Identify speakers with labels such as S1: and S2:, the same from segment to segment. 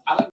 S1: I like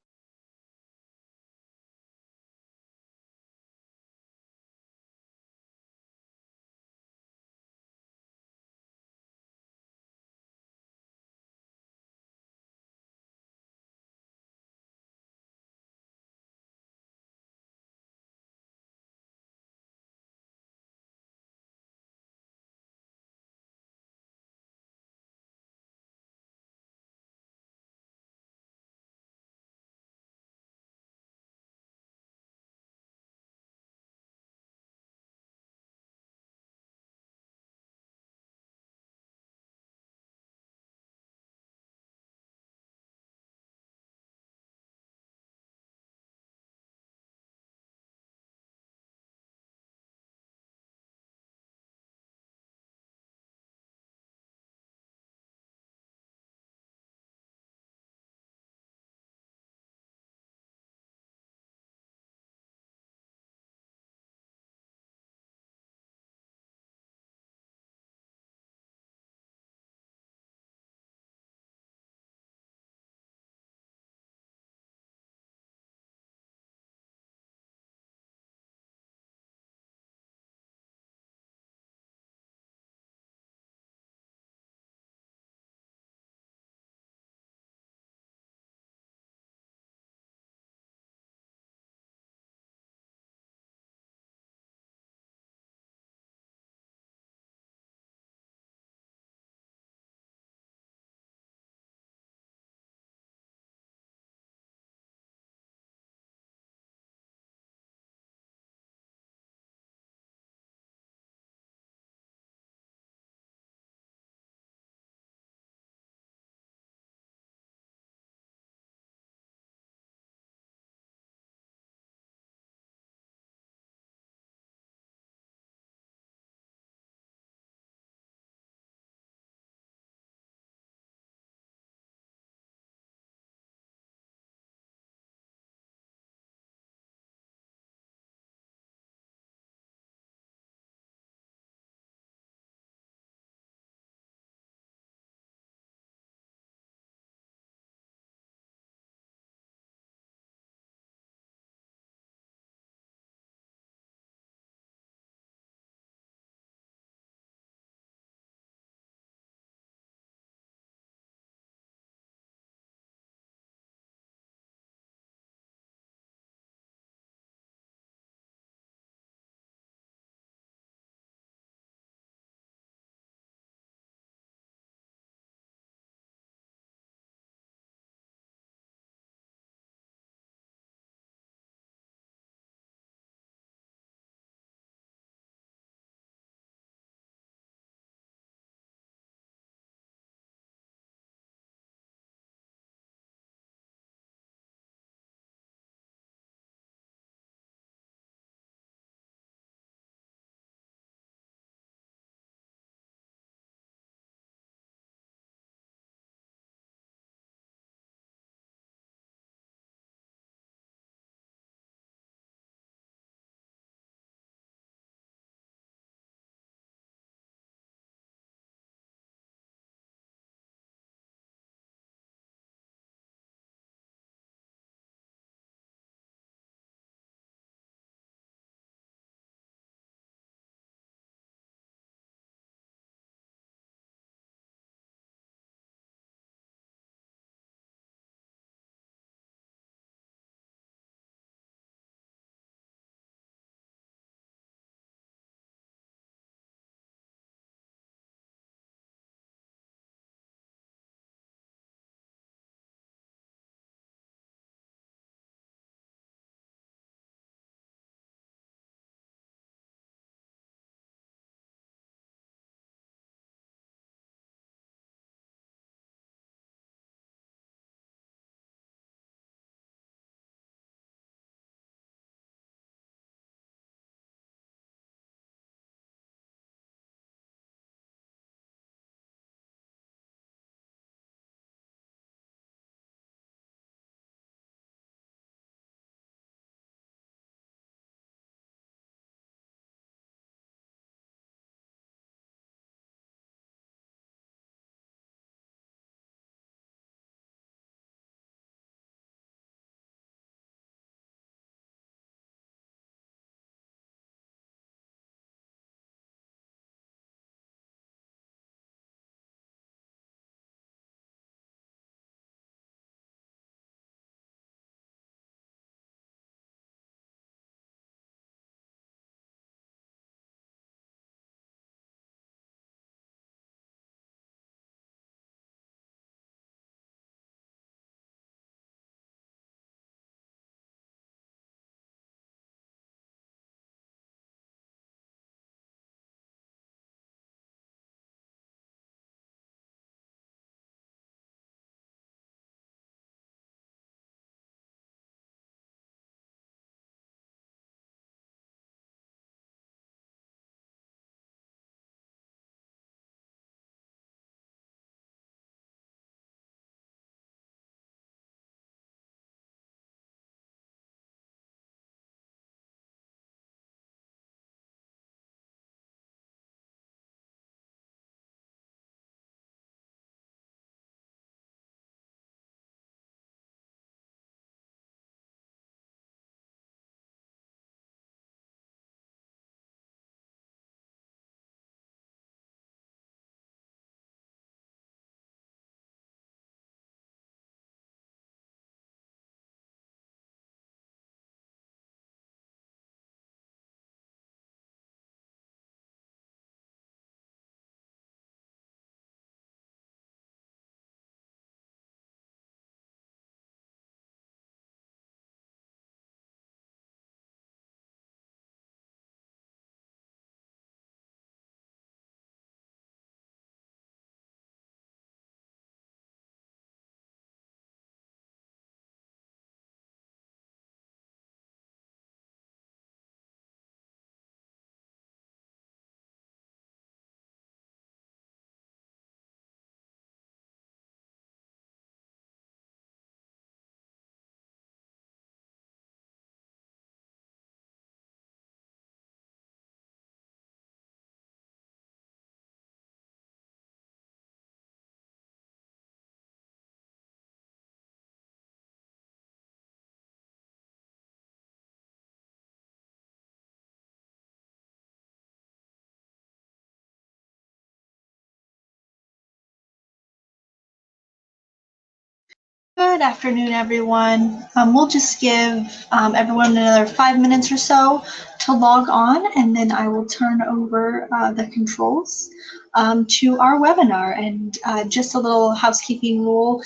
S1: Good afternoon, everyone. We'll just give everyone another 5 minutes or so to log on, and then I will turn over the controls to our webinar. And just a little housekeeping rule.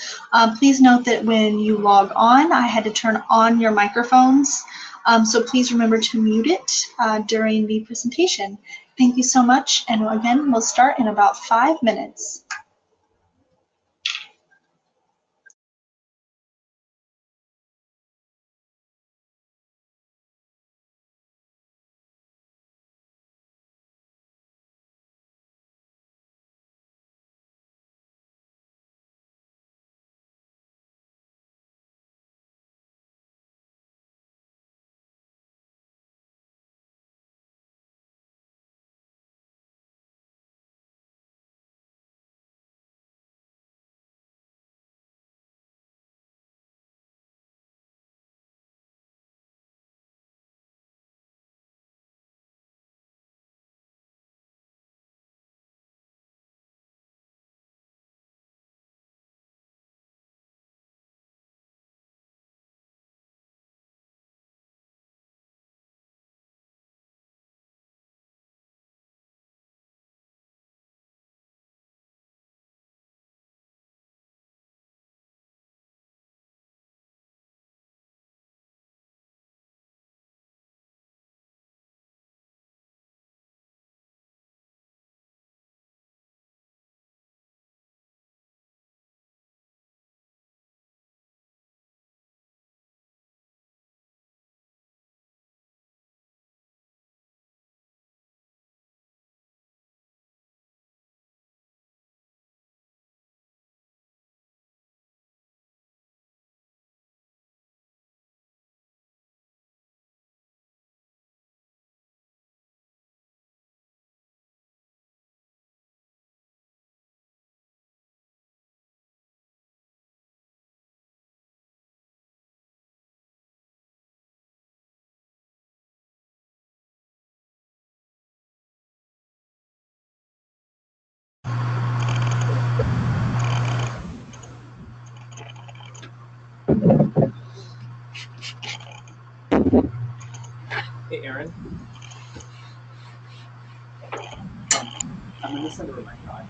S1: Please note that when you log on, I had to turn on your microphones. So please remember to mute it during the presentation. Thank you so much. And again, we'll start in about 5 minutes.
S2: Hey, Aaron. I'm going to send over my card.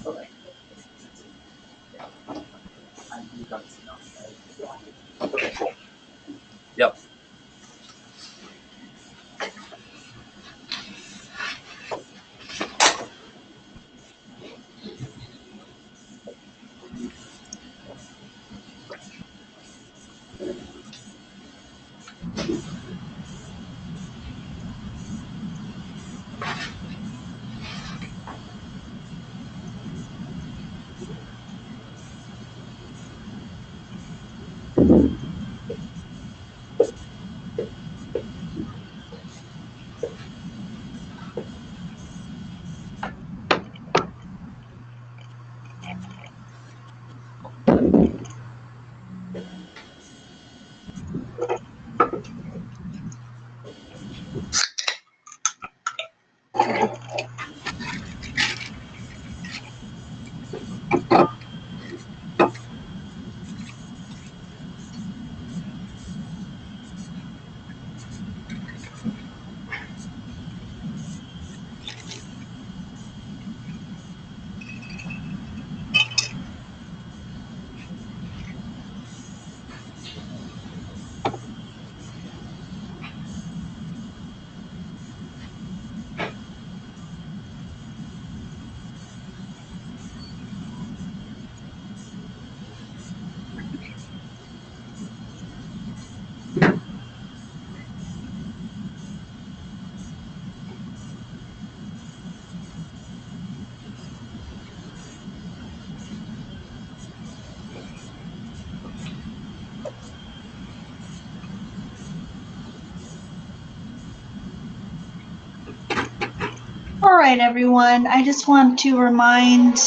S2: Okay. You got this now. Okay, cool. Yep.
S1: right, everyone. I just want to remind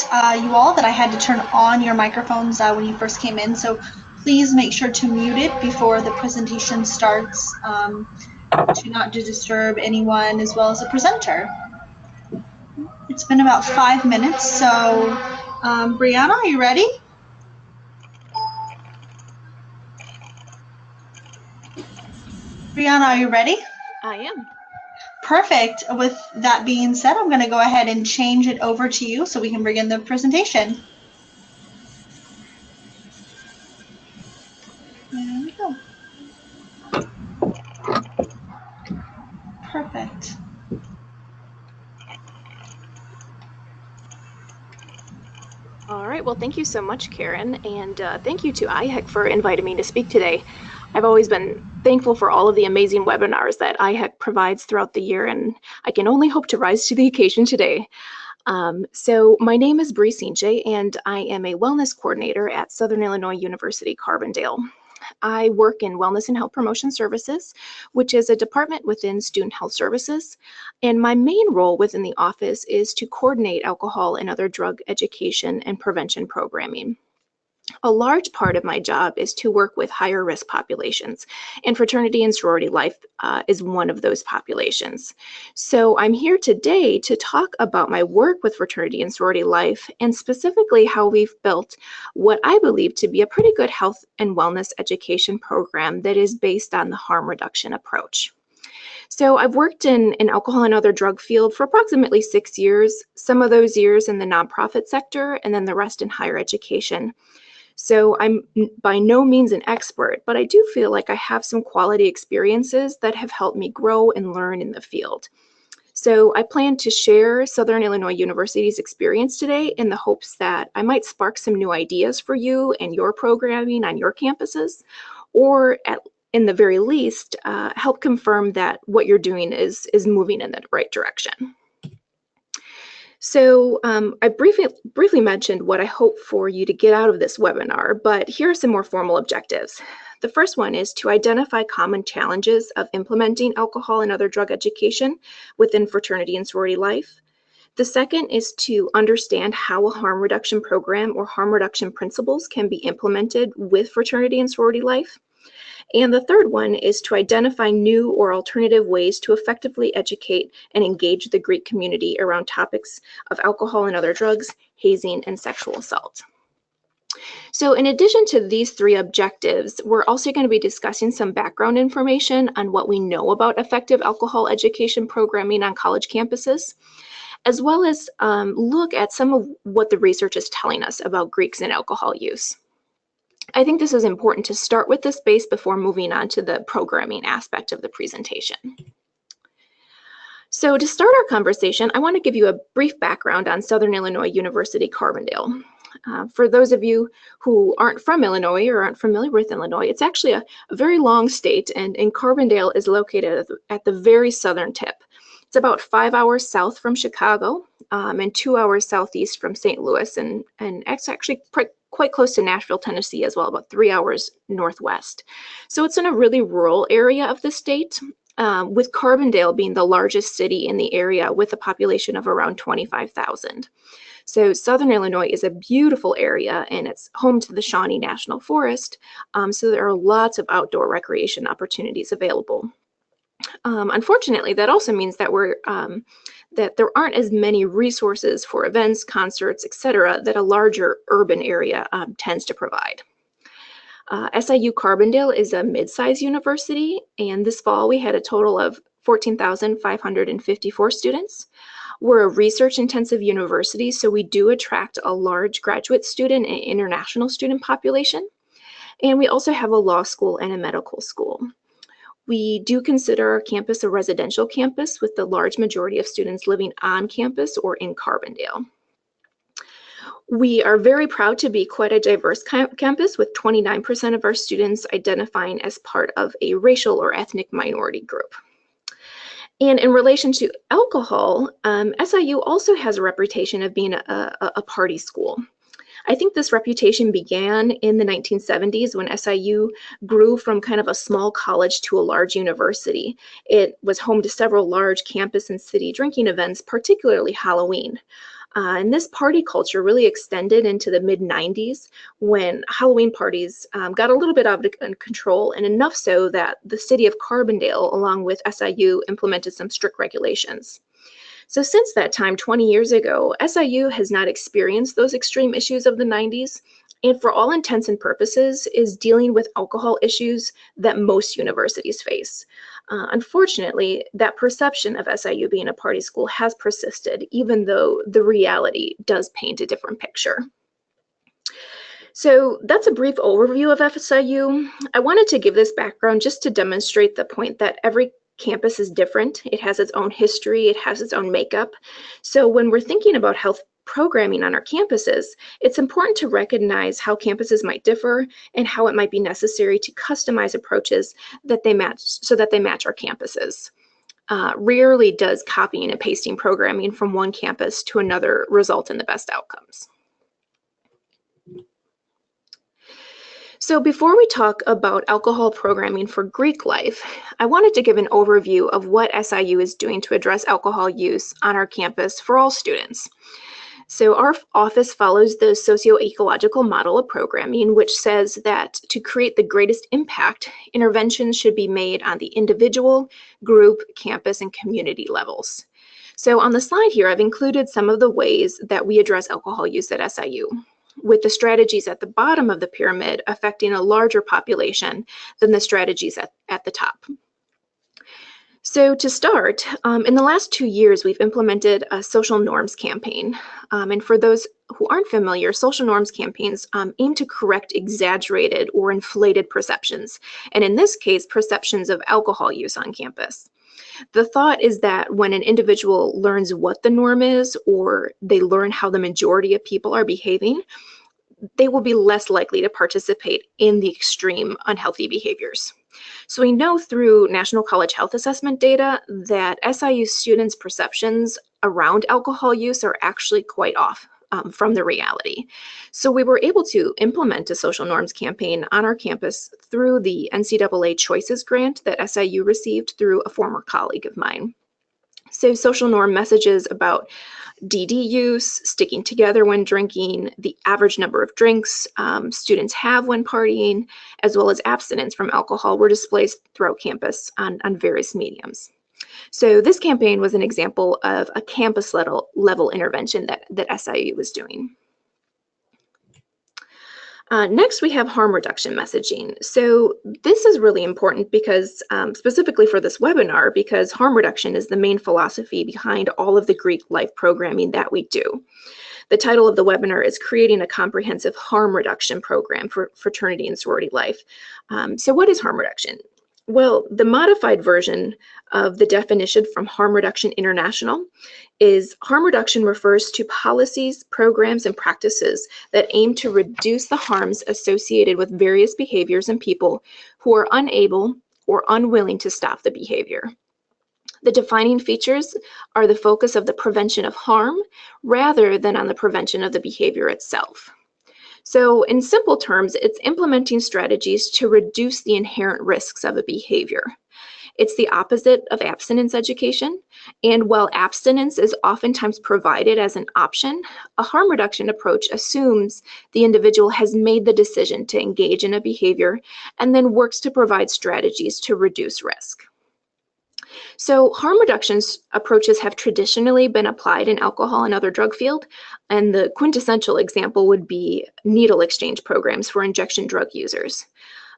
S1: you all that I had to turn on your microphones when you first came in, so please make sure to mute it before the presentation starts to not to disturb anyone as well as the presenter. It's been about 5 minutes, so Brianna, are you ready? Brianna, are you ready?
S3: I am.
S1: Perfect. With that being said, I'm going to go ahead and change it over to you so we can begin the presentation. There we go. Perfect.
S3: All right. Well, thank you so much, Karen. And thank you to IHEC for inviting me to speak today. I've always been thankful for all of the amazing webinars that IHEC provides throughout the year, and I can only hope to rise to the occasion today. So my name is Bree Sinche, and I am a wellness coordinator at Southern Illinois University, Carbondale. I work in Wellness and Health Promotion Services, which is a department within Student Health Services. And my main role within the office is to coordinate alcohol and other drug education and prevention programming. A large part of my job is to work with higher risk populations, and fraternity and sorority life is one of those populations. So I'm here today to talk about my work with fraternity and sorority life, and specifically how we've built what I believe to be a pretty good health and wellness education program that is based on the harm reduction approach. So I've worked in alcohol and other drug field for approximately 6 years, some of those years in the nonprofit sector, and then the rest in higher education. So I'm by no means an expert, but I do feel like I have some quality experiences that have helped me grow and learn in the field. So I plan to share Southern Illinois University's experience today in the hopes that I might spark some new ideas for you and your programming on your campuses, or in the very least, help confirm that what you're doing is moving in the right direction. So I briefly mentioned what I hope for you to get out of this webinar, but here are some more formal objectives. The first one is to identify common challenges of implementing alcohol and other drug education within fraternity and sorority life. The second is to understand how a harm reduction program or harm reduction principles can be implemented with fraternity and sorority life. And the third one is to identify new or alternative ways to effectively educate and engage the Greek community around topics of alcohol and other drugs, hazing, and sexual assault. So in addition to these three objectives, we're also going to be discussing some background information on what we know about effective alcohol education programming on college campuses, as well as look at some of what the research is telling us about Greeks and alcohol use. I think this is important to start with this base before moving on to the programming aspect of the presentation. So to start our conversation, I want to give you a brief background on Southern Illinois University, Carbondale. For those of you who aren't from Illinois or aren't familiar with Illinois, it's actually a very long state, and Carbondale is located at the very southern tip. It's about 5 hours south from Chicago and 2 hours southeast from St. Louis, and it's actually quite close to Nashville, Tennessee as well, about 3 hours northwest. So it's in a really rural area of the state, with Carbondale being the largest city in the area with a population of around 25,000. So Southern Illinois is a beautiful area, and it's home to the Shawnee National Forest, so there are lots of outdoor recreation opportunities available. Unfortunately, that also means that that there aren't as many resources for events, concerts, etc., that a larger urban area tends to provide. SIU Carbondale is a mid-sized university, and this fall we had a total of 14,554 students. We're a research-intensive university, so we do attract a large graduate student and international student population, and we also have a law school and a medical school. We do consider our campus a residential campus with the large majority of students living on campus or in Carbondale. We are very proud to be quite a diverse campus, with 29% of our students identifying as part of a racial or ethnic minority group. And in relation to alcohol, SIU also has a reputation of being a party school. I think this reputation began in the 1970s when SIU grew from kind of a small college to a large university. It was home to several large campus and city drinking events, particularly Halloween. And this party culture really extended into the mid-90s when Halloween parties got a little bit out of control, and enough so that the city of Carbondale, along with SIU, implemented some strict regulations. So since that time, 20 years ago, SIU has not experienced those extreme issues of the 90s, and for all intents and purposes is dealing with alcohol issues that most universities face. Unfortunately, that perception of SIU being a party school has persisted, even though the reality does paint a different picture. So that's a brief overview of FSIU. I wanted to give this background just to demonstrate the point that every campus is different. It has its own history, it has its own makeup. So when we're thinking about health programming on our campuses, it's important to recognize how campuses might differ and how it might be necessary to customize approaches that they match so that they match our campuses. Rarely does copying and pasting programming from one campus to another result in the best outcomes. So before we talk about alcohol programming for Greek life, I wanted to give an overview of what SIU is doing to address alcohol use on our campus for all students. So our office follows the socio-ecological model of programming, which says that to create the greatest impact, interventions should be made on the individual, group, campus, and community levels. So on the slide here, I've included some of the ways that we address alcohol use at SIU, with the strategies at the bottom of the pyramid affecting a larger population than the strategies at the top. So to start, in the last 2 years, we've implemented a social norms campaign. And for those who aren't familiar, social norms campaigns aim to correct exaggerated or inflated perceptions, and in this case, perceptions of alcohol use on campus. The thought is that when an individual learns what the norm is, or they learn how the majority of people are behaving, they will be less likely to participate in the extreme unhealthy behaviors. So we know through National College Health Assessment data that SIU students' perceptions around alcohol use are actually quite off from the reality. So we were able to implement a social norms campaign on our campus through the NCAA Choices Grant that SIU received through a former colleague of mine. So social norm messages about DD use, sticking together when drinking, the average number of drinks students have when partying, as well as abstinence from alcohol were displayed throughout campus on various mediums. So this campaign was an example of a campus level intervention that SIU was doing. Next, we have harm reduction messaging. So this is really important because, specifically for this webinar, because harm reduction is the main philosophy behind all of the Greek life programming that we do. The title of the webinar is Creating a Comprehensive Harm Reduction Program for Fraternity and Sorority Life. So what is harm reduction? Well, the modified version of the definition from Harm Reduction International is harm reduction refers to policies, programs, and practices that aim to reduce the harms associated with various behaviors and people who are unable or unwilling to stop the behavior. The defining features are the focus of the prevention of harm rather than on the prevention of the behavior itself. So in simple terms, it's implementing strategies to reduce the inherent risks of a behavior. It's the opposite of abstinence education. And while abstinence is oftentimes provided as an option, a harm reduction approach assumes the individual has made the decision to engage in a behavior and then works to provide strategies to reduce risk. So harm reduction approaches have traditionally been applied in alcohol and other drug field, and the quintessential example would be needle exchange programs for injection drug users.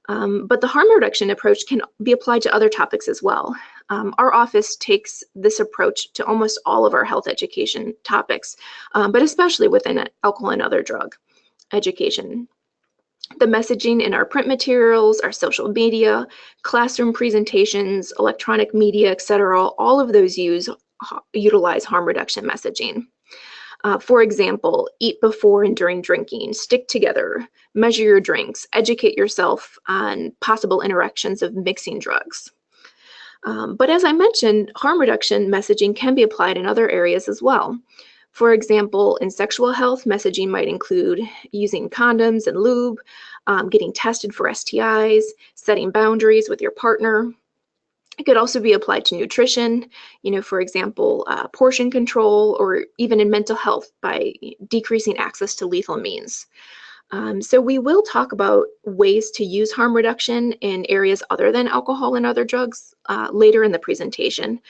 S3: But the harm reduction approach can be applied to other topics as well. Our office takes this approach to almost all of our health education topics, but especially within alcohol and other drug education. The messaging in our print materials, our social media, classroom presentations, electronic media, etc., all of those utilize harm reduction messaging. For example, eat before and during drinking, stick together, measure your drinks, educate yourself on possible interactions of mixing drugs. But as I mentioned, harm reduction messaging can be applied in other areas as well. For example, in sexual health, messaging might include using condoms and lube, getting tested for STIs, setting boundaries with your partner. It could also be applied to nutrition, for example, portion control, or even in mental health by decreasing access to lethal means. So we will talk about ways to use harm reduction in areas other than alcohol and other drugs later in the presentation.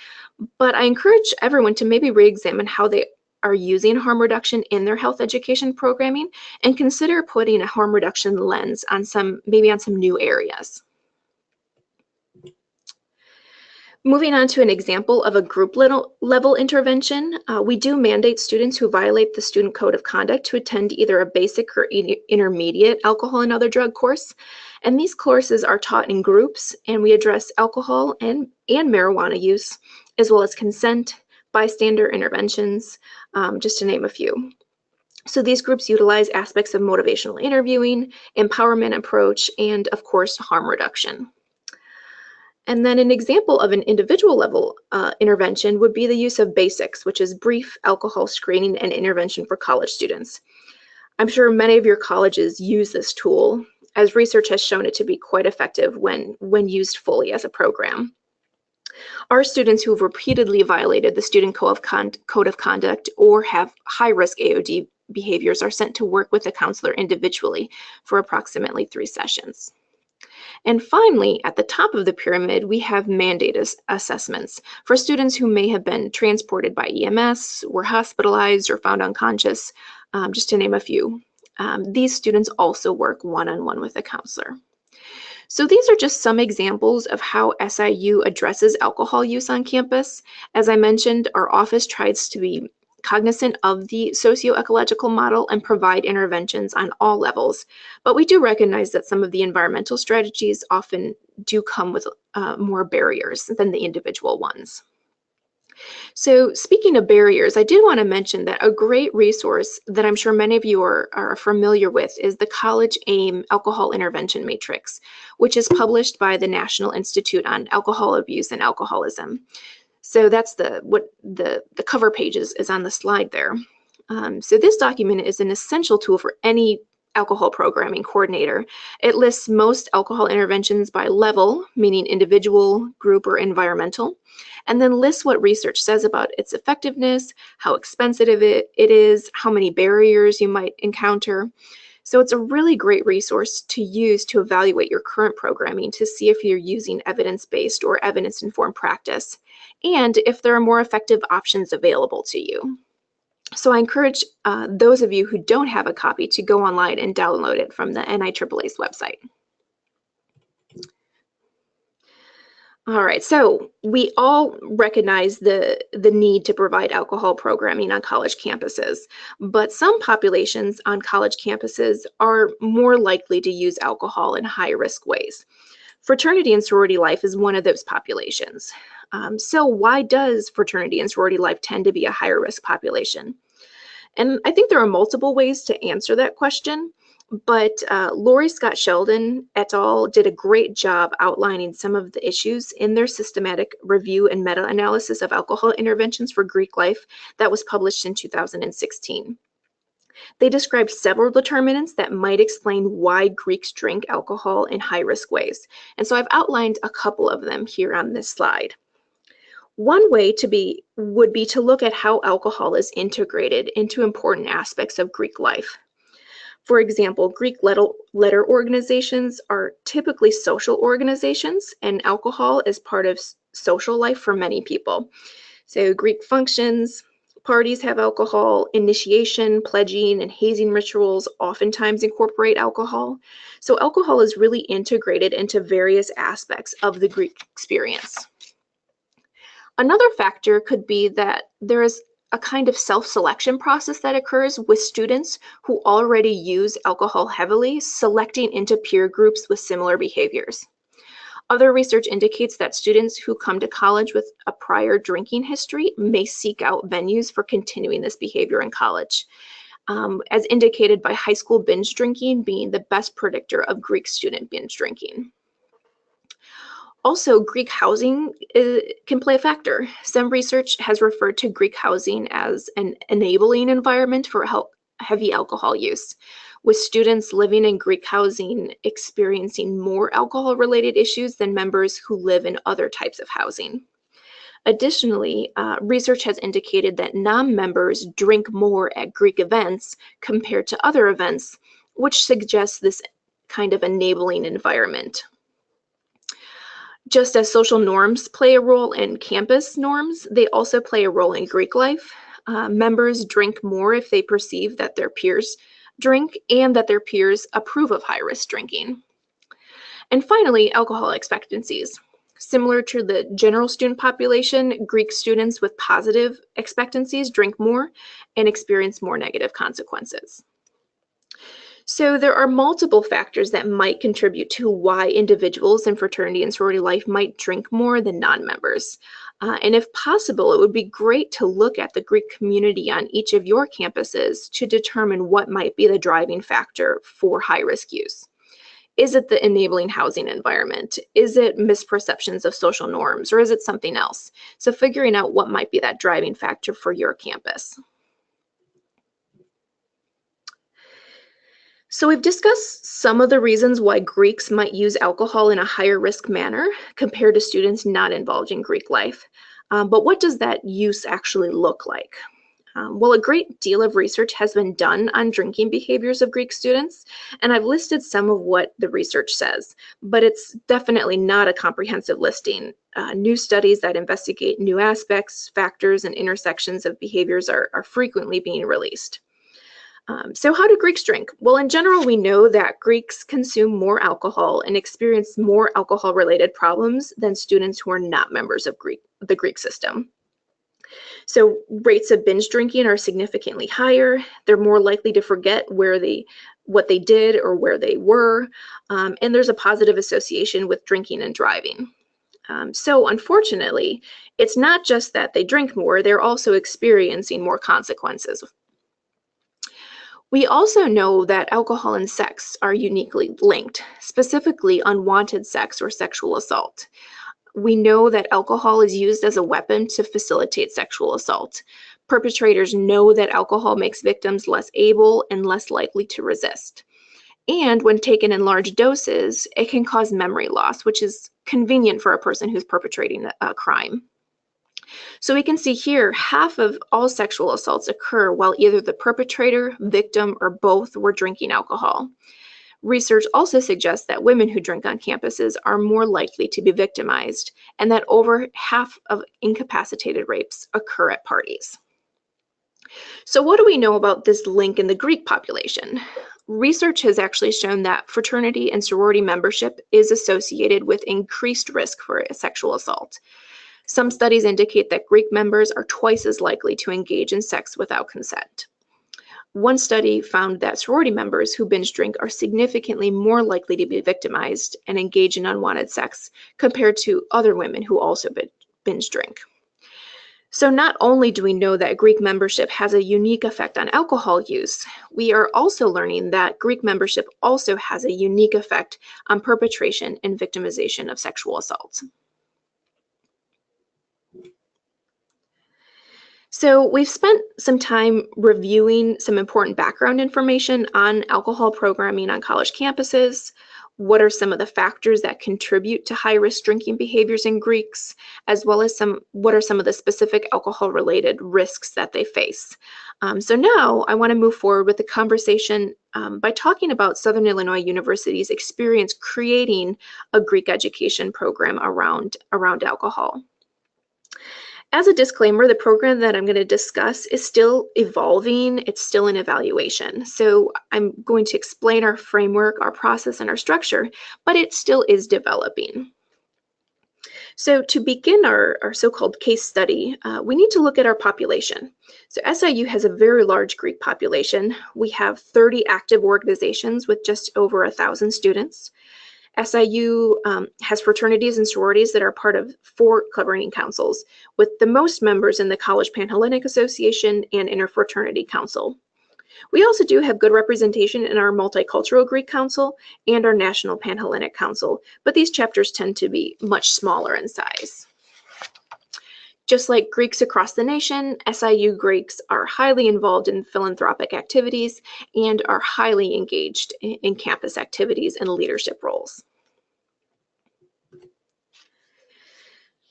S3: But I encourage everyone to maybe re-examine how they are using harm reduction in their health education programming and consider putting a harm reduction lens on some new areas. Moving on to an example of a group level intervention, we do mandate students who violate the Student Code of Conduct to attend either a basic or intermediate alcohol and other drug course. And these courses are taught in groups, and we address alcohol and marijuana use, as well as consent, bystander interventions, just to name a few. So these groups utilize aspects of motivational interviewing, empowerment approach, and of course, harm reduction. And then an example of an individual level intervention would be the use of BASICS, which is brief alcohol screening and intervention for college students. I'm sure many of your colleges use this tool, as research has shown it to be quite effective when used fully as a program. Our students who have repeatedly violated the Student Code of Conduct or have high-risk AOD behaviors are sent to work with a counselor individually for approximately 3 sessions. And finally, at the top of the pyramid, we have mandated assessments for students who may have been transported by EMS, were hospitalized, or found unconscious, just to name a few. These students also work one-on-one with a counselor. So these are just some examples of how SIU addresses alcohol use on campus. As I mentioned, our office tries to be cognizant of the socio-ecological model and provide interventions on all levels. But we do recognize that some of the environmental strategies often do come with more barriers than the individual ones. So speaking of barriers, I did want to mention that a great resource that I'm sure many of you are familiar with is the College AIM Alcohol Intervention Matrix, which is published by the National Institute on Alcohol Abuse and Alcoholism. So that's what the cover page is on the slide there. So this document is an essential tool for any alcohol programming coordinator. It lists most alcohol interventions by level, meaning individual, group, or environmental, and then lists what research says about its effectiveness, how expensive it is, how many barriers you might encounter. So it's a really great resource to use to evaluate your current programming to see if you're using evidence-based or evidence-informed practice, and if there are more effective options available to you. So I encourage those of you who don't have a copy to go online and download it from the NIAAA's website. All right, so we all recognize the need to provide alcohol programming on college campuses, but some populations on college campuses are more likely to use alcohol in high-risk ways. Fraternity and sorority life is one of those populations. So why does fraternity and sorority life tend to be a higher risk population? And I think there are multiple ways to answer that question, but Lori Scott Sheldon et al. Did a great job outlining some of the issues in their systematic review and meta-analysis of alcohol interventions for Greek life that was published in 2016. They described several determinants that might explain why Greeks drink alcohol in high-risk ways. And so I've outlined a couple of them here on this slide. One way would be to look at how alcohol is integrated into important aspects of Greek life. For example, Greek letter organizations are typically social organizations, and alcohol is part of social life for many people. So Greek functions, parties have alcohol, initiation, pledging, and hazing rituals oftentimes incorporate alcohol. So alcohol is really integrated into various aspects of the Greek experience. Another factor could be that there is a kind of self-selection process that occurs with students who already use alcohol heavily, selecting into peer groups with similar behaviors. Other research indicates that students who come to college with a prior drinking history may seek out venues for continuing this behavior in college, as indicated by high school binge drinking being the best predictor of Greek student binge drinking. Also, Greek housing can play a factor. Some research has referred to Greek housing as an enabling environment for heavy alcohol use, with students living in Greek housing experiencing more alcohol-related issues than members who live in other types of housing. Additionally, research has indicated that non-members drink more at Greek events compared to other events, which suggests this kind of enabling environment. Just as social norms play a role in campus norms, they also play a role in Greek life. Members drink more if they perceive that their peers drink and that their peers approve of high-risk drinking. And finally, alcohol expectancies. Similar to the general student population, Greek students with positive expectancies drink more and experience more negative consequences. So there are multiple factors that might contribute to why individuals in fraternity and sorority life might drink more than non-members. And if possible, it would be great to look at the Greek community on each of your campuses to determine what might be the driving factor for high-risk use. Is it the enabling housing environment? Is it misperceptions of social norms? Or is it something else? So figuring out what might be that driving factor for your campus. So we've discussed some of the reasons why Greeks might use alcohol in a higher risk manner compared to students not involved in Greek life. But what does that use actually look like? Well, a great deal of research has been done on drinking behaviors of Greek students, and I've listed some of what the research says, but it's definitely not a comprehensive listing. New studies that investigate new aspects, factors, and intersections of behaviors are frequently being released. So how do Greeks drink? Well, in general, we know that Greeks consume more alcohol and experience more alcohol-related problems than students who are not members of the Greek system. So rates of binge drinking are significantly higher. They're more likely to forget what they did or where they were, and there's a positive association with drinking and driving. So unfortunately, it's not just that they drink more, they're also experiencing more consequences. We also know that alcohol and sex are uniquely linked, specifically unwanted sex or sexual assault. We know that alcohol is used as a weapon to facilitate sexual assault. Perpetrators know that alcohol makes victims less able and less likely to resist. And when taken in large doses, it can cause memory loss, which is convenient for a person who's perpetrating a crime. So we can see here, half of all sexual assaults occur while either the perpetrator, victim, or both were drinking alcohol. Research also suggests that women who drink on campuses are more likely to be victimized, and that over half of incapacitated rapes occur at parties. So what do we know about this link in the Greek population? Research has actually shown that fraternity and sorority membership is associated with increased risk for sexual assault. Some studies indicate that Greek members are twice as likely to engage in sex without consent. One study found that sorority members who binge drink are significantly more likely to be victimized and engage in unwanted sex compared to other women who also binge drink. So not only do we know that Greek membership has a unique effect on alcohol use, we are also learning that Greek membership also has a unique effect on perpetration and victimization of sexual assault. So we've spent some time reviewing some important background information on alcohol programming on college campuses. What are some of the factors that contribute to high-risk drinking behaviors in Greeks, as well as what are some of the specific alcohol-related risks that they face. So now I want to move forward with the conversation by talking about Southern Illinois University's experience creating a Greek education program around alcohol. As a disclaimer, the program that I'm going to discuss is still evolving. It's still in evaluation. So I'm going to explain our framework, our process, and our structure, but it still is developing. So to begin our so-called case study, we need to look at our population. So SIU has a very large Greek population. We have 30 active organizations with just over 1,000 students. SIU has fraternities and sororities that are part of 4 governing councils, with the most members in the College Panhellenic Association and Interfraternity Council. We also do have good representation in our Multicultural Greek Council and our National Panhellenic Council, but these chapters tend to be much smaller in size. Just like Greeks across the nation, SIU Greeks are highly involved in philanthropic activities and are highly engaged in campus activities and leadership roles.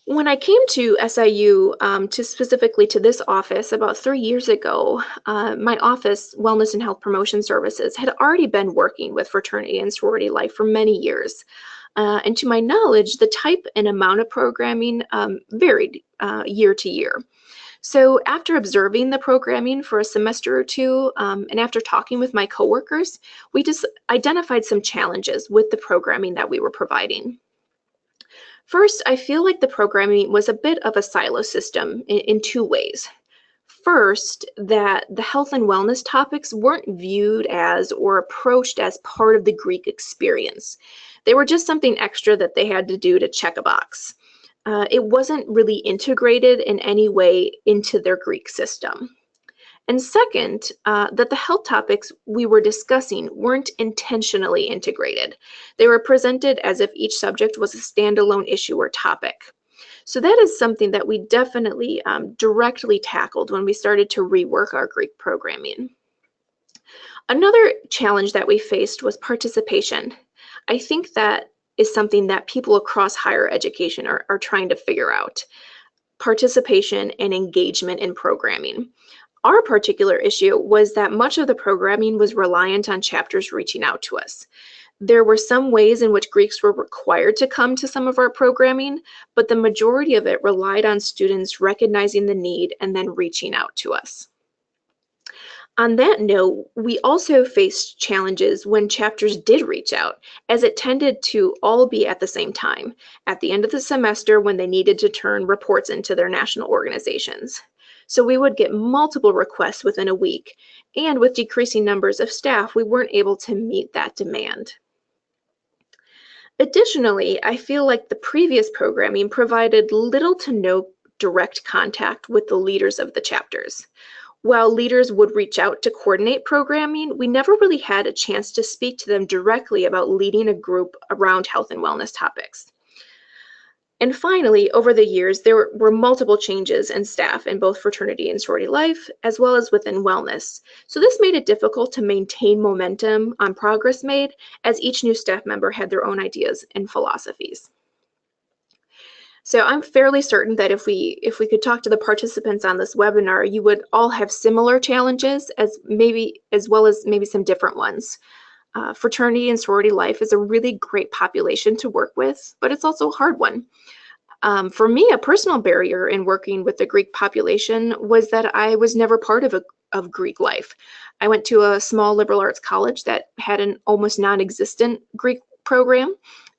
S3: When I came to SIU, specifically to this office about 3 years ago, my office, Wellness and Health Promotion Services, had already been working with fraternity and sorority life for many years. And to my knowledge, the type and amount of programming varied year to year. So after observing the programming for a semester or two, and after talking with my coworkers, we just identified some challenges with the programming that we were providing. First, I feel like the programming was a bit of a silo system in 2 ways. First, that the health and wellness topics weren't viewed as or approached as part of the Greek experience. They were just something extra that they had to do to check a box. It wasn't really integrated in any way into their Greek system. And second, that the health topics we were discussing weren't intentionally integrated. They were presented as if each subject was a standalone issue or topic. So that is something that we definitely directly tackled when we started to rework our Greek programming. Another challenge that we faced was participation. I think that is something that people across higher education are trying to figure out. Participation and engagement in programming. Our particular issue was that much of the programming was reliant on chapters reaching out to us. There were some ways in which Greeks were required to come to some of our programming, but the majority of it relied on students recognizing the need and then reaching out to us. On that note, we also faced challenges when chapters did reach out, as it tended to all be at the same time, at the end of the semester when they needed to turn reports into their national organizations. So we would get multiple requests within a week, and with decreasing numbers of staff, we weren't able to meet that demand. Additionally, I feel like the previous programming provided little to no direct contact with the leaders of the chapters. While leaders would reach out to coordinate programming, we never really had a chance to speak to them directly about leading a group around health and wellness topics. And finally, over the years, there were multiple changes in staff in both fraternity and sorority life, as well as within wellness. So this made it difficult to maintain momentum on progress made, as each new staff member had their own ideas and philosophies. So I'm fairly certain that if we could talk to the participants on this webinar, you would all have similar challenges as well as maybe some different ones. Fraternity and sorority life is a really great population to work with, but it's also a hard one. For me, a personal barrier in working with the Greek population was that I was never part of Greek life. I went to a small liberal arts college that had an almost non-existent Greek program.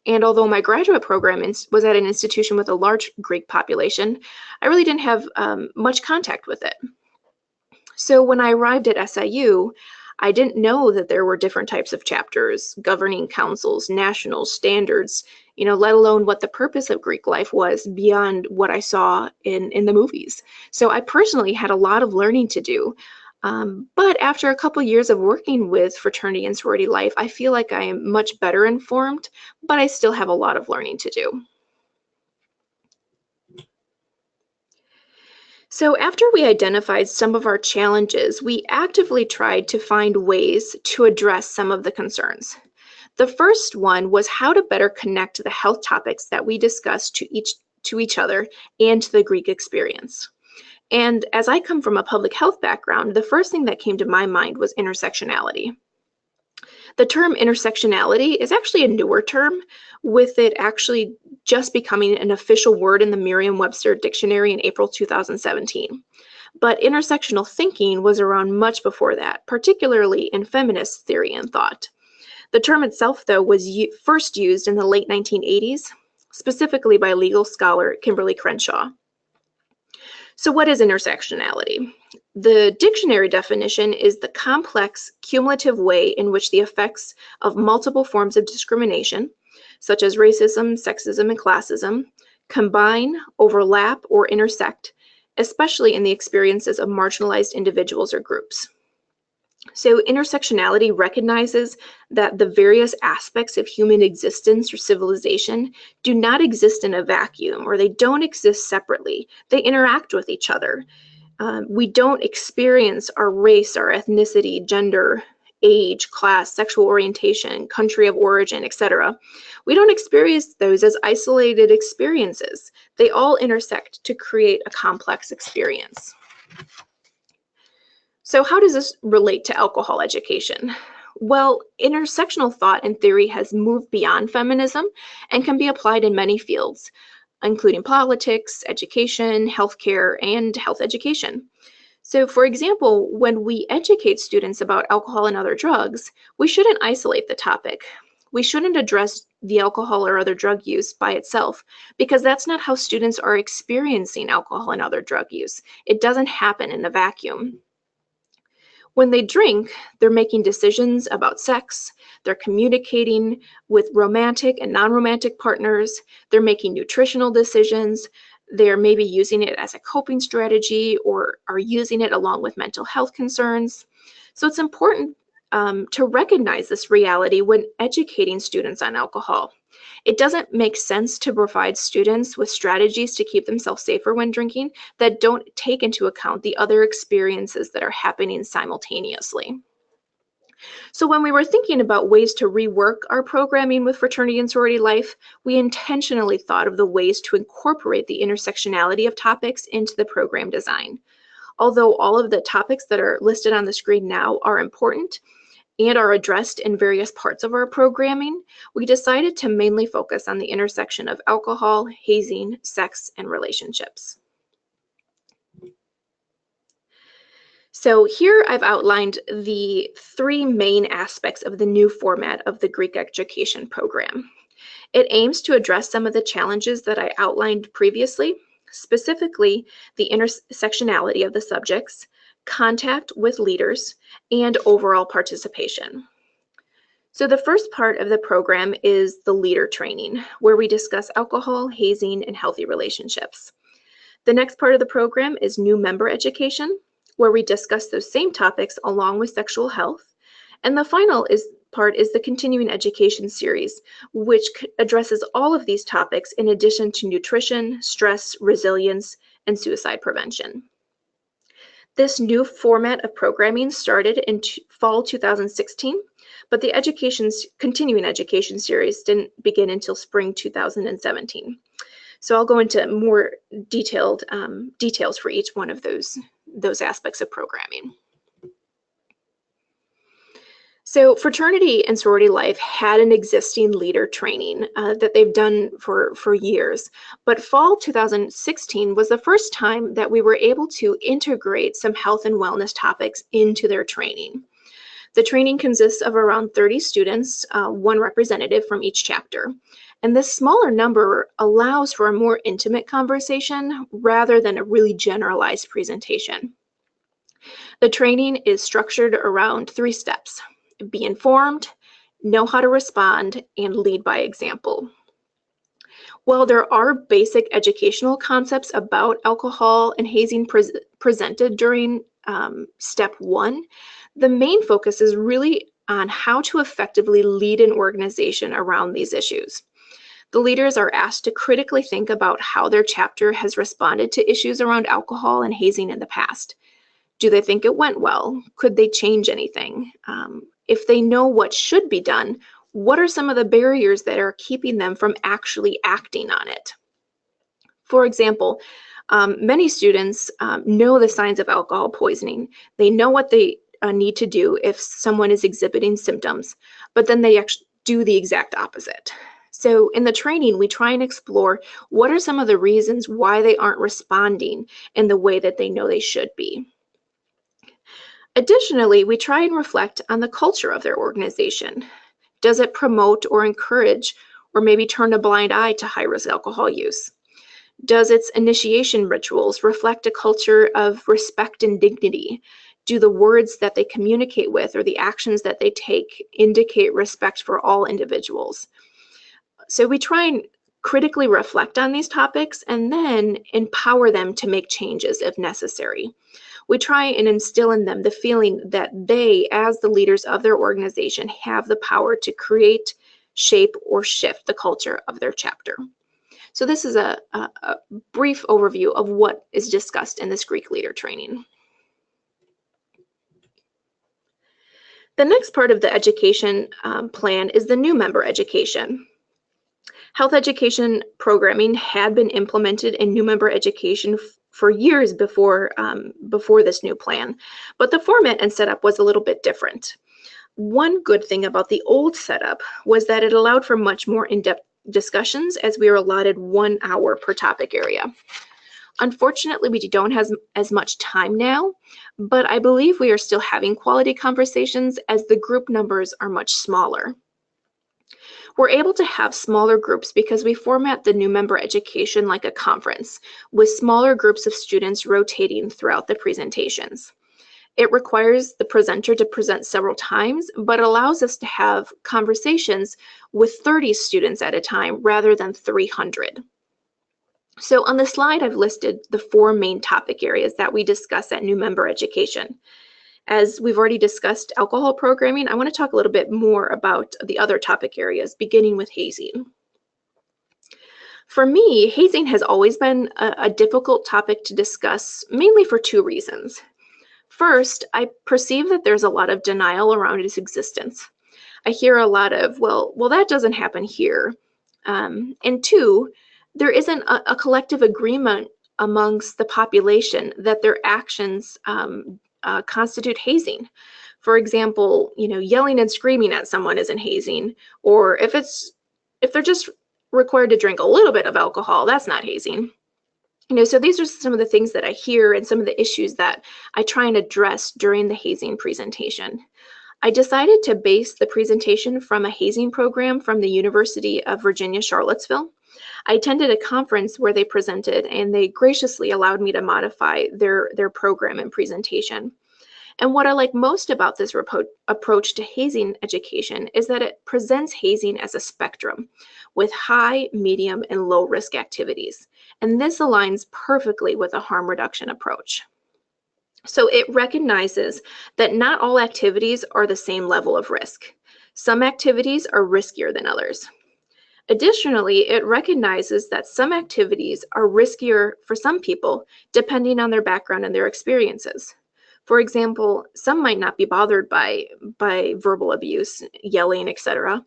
S3: And although my graduate program was at an institution with a large Greek population, I really didn't have much contact with it. So when I arrived at SIU, I didn't know that there were different types of chapters, governing councils, national standards, let alone what the purpose of Greek life was beyond what I saw in the movies. So I personally had a lot of learning to do. But after a couple years of working with fraternity and sorority life, I feel like I am much better informed, but I still have a lot of learning to do. So after we identified some of our challenges, we actively tried to find ways to address some of the concerns. The first one was how to better connect the health topics that we discussed to each other and to the Greek experience. And as I come from a public health background, the first thing that came to my mind was intersectionality. The term intersectionality is actually a newer term, with it actually just becoming an official word in the Merriam-Webster dictionary in April 2017. But intersectional thinking was around much before that, particularly in feminist theory and thought. The term itself, though, was first used in the late 1980s, specifically by legal scholar Kimberly Crenshaw. So what is intersectionality? The dictionary definition is the complex, cumulative way in which the effects of multiple forms of discrimination, such as racism, sexism, and classism, combine, overlap, or intersect, especially in the experiences of marginalized individuals or groups. So intersectionality recognizes that the various aspects of human existence or civilization do not exist in a vacuum, or they don't exist separately. They interact with each other. We don't experience our race, our ethnicity, gender, age, class, sexual orientation, country of origin, etc. We don't experience those as isolated experiences. They all intersect to create a complex experience. So how does this relate to alcohol education? Well, intersectional thought and theory has moved beyond feminism and can be applied in many fields, including politics, education, healthcare, and health education. So, for example, when we educate students about alcohol and other drugs, we shouldn't isolate the topic. We shouldn't address the alcohol or other drug use by itself, because that's not how students are experiencing alcohol and other drug use. It doesn't happen in a vacuum. When they drink, they're making decisions about sex, they're communicating with romantic and non-romantic partners, they're making nutritional decisions, they're maybe using it as a coping strategy or are using it along with mental health concerns. So it's important to recognize this reality when educating students on alcohol. It doesn't make sense to provide students with strategies to keep themselves safer when drinking that don't take into account the other experiences that are happening simultaneously. So when we were thinking about ways to rework our programming with fraternity and sorority life, we intentionally thought of the ways to incorporate the intersectionality of topics into the program design. Although all of the topics that are listed on the screen now are important and are addressed in various parts of our programming, we decided to mainly focus on the intersection of alcohol, hazing, sex, and relationships. So here I've outlined the three main aspects of the new format of the Greek education program. It aims to address some of the challenges that I outlined previously, specifically the intersectionality of the subjects, contact with leaders, and overall participation. So the first part of the program is the leader training, where we discuss alcohol, hazing, and healthy relationships. The next part of the program is new member education, where we discuss those same topics along with sexual health. And the final part is the continuing education series, which addresses all of these topics in addition to nutrition, stress, resilience, and suicide prevention. This new format of programming started in fall 2016, but the continuing education series didn't begin until spring 2017. So I'll go into more details for each one of those aspects of programming. So fraternity and sorority life had an existing leader training that they've done for years, but fall 2016 was the first time that we were able to integrate some health and wellness topics into their training. The training consists of around 30 students, one representative from each chapter. And this smaller number allows for a more intimate conversation rather than a really generalized presentation. The training is structured around 3 steps: be informed, know how to respond, and lead by example. While there are basic educational concepts about alcohol and hazing presented during step 1, the main focus is really on how to effectively lead an organization around these issues. The leaders are asked to critically think about how their chapter has responded to issues around alcohol and hazing in the past. Do they think it went well? Could they change anything? If they know what should be done, what are some of the barriers that are keeping them from actually acting on it? For example, many students know the signs of alcohol poisoning. They know what they need to do if someone is exhibiting symptoms, but then they actually do the exact opposite. So in the training, we try and explore what are some of the reasons why they aren't responding in the way that they know they should be. Additionally, we try and reflect on the culture of their organization. Does it promote or encourage or maybe turn a blind eye to high-risk alcohol use? Does its initiation rituals reflect a culture of respect and dignity? Do the words that they communicate with or the actions that they take indicate respect for all individuals? So we try and critically reflect on these topics and then empower them to make changes if necessary. We try and instill in them the feeling that they, as the leaders of their organization, have the power to create, shape, or shift the culture of their chapter. So this is a brief overview of what is discussed in this Greek leader training. The next part of the education plan is the new member education. Health education programming had been implemented in new member education for years before this new plan, but the format and setup was a little bit different. One good thing about the old setup was that it allowed for much more in-depth discussions, as we were allotted 1 hour per topic area. Unfortunately, we don't have as much time now, but I believe we are still having quality conversations as the group numbers are much smaller. We're able to have smaller groups because we format the new member education like a conference, with smaller groups of students rotating throughout the presentations. It requires the presenter to present several times, but allows us to have conversations with 30 students at a time rather than 300. So on the slide, I've listed the 4 main topic areas that we discuss at new member education. As we've already discussed alcohol programming, I want to talk a little bit more about the other topic areas, beginning with hazing. For me, hazing has always been a difficult topic to discuss, mainly for 2 reasons. First, I perceive that there's a lot of denial around its existence. I hear a lot of, well, that doesn't happen here. And 2, there isn't a collective agreement amongst the population that their actions constitute hazing. For example, yelling and screaming at someone isn't hazing, or if they're just required to drink a little bit of alcohol, that's not hazing. So these are some of the things that I hear and some of the issues that I try and address during the hazing presentation. I decided to base the presentation from a hazing program from the University of Virginia, Charlottesville. I attended a conference where they presented, and they graciously allowed me to modify their program and presentation. And what I like most about this approach to hazing education is that it presents hazing as a spectrum with high, medium, and low risk activities. And this aligns perfectly with a harm reduction approach. So it recognizes that not all activities are the same level of risk. Some activities are riskier than others. Additionally, it recognizes that some activities are riskier for some people depending on their background and their experiences. For example, some might not be bothered by verbal abuse, yelling, etc.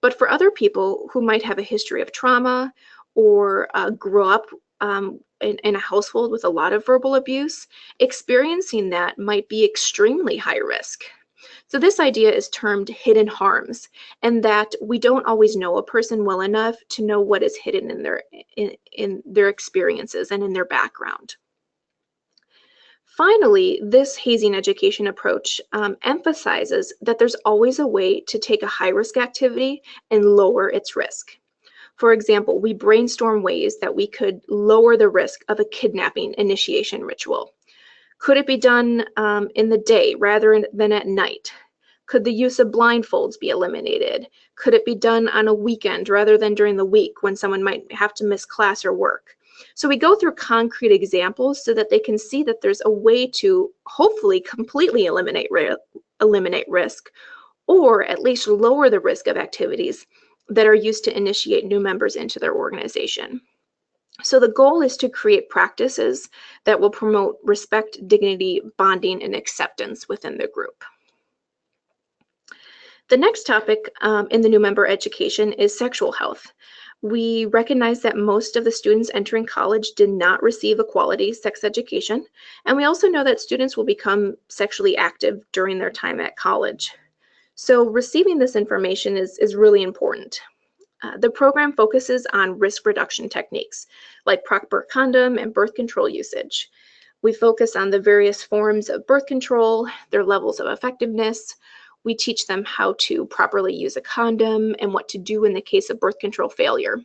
S3: But for other people who might have a history of trauma or grow up in a household with a lot of verbal abuse, experiencing that might be extremely high risk. So this idea is termed hidden harms, and that we don't always know a person well enough to know what is hidden in their experiences and in their background. Finally, this hazing education approach emphasizes that there's always a way to take a high-risk activity and lower its risk. For example, we brainstorm ways that we could lower the risk of a kidnapping initiation ritual. Could it be done in the day rather than at night? Could the use of blindfolds be eliminated? Could it be done on a weekend rather than during the week when someone might have to miss class or work? So we go through concrete examples so that they can see that there's a way to hopefully completely eliminate risk, or at least lower the risk of activities that are used to initiate new members into their organization. So the goal is to create practices that will promote respect, dignity, bonding, and acceptance within the group. The next topic in the new member education is sexual health. We recognize that most of the students entering college did not receive a quality sex education, and we also know that students will become sexually active during their time at college. So receiving this information is really important. The program focuses on risk reduction techniques like proper condom and birth control usage. We focus on the various forms of birth control, their levels of effectiveness. We teach them how to properly use a condom and what to do in the case of birth control failure.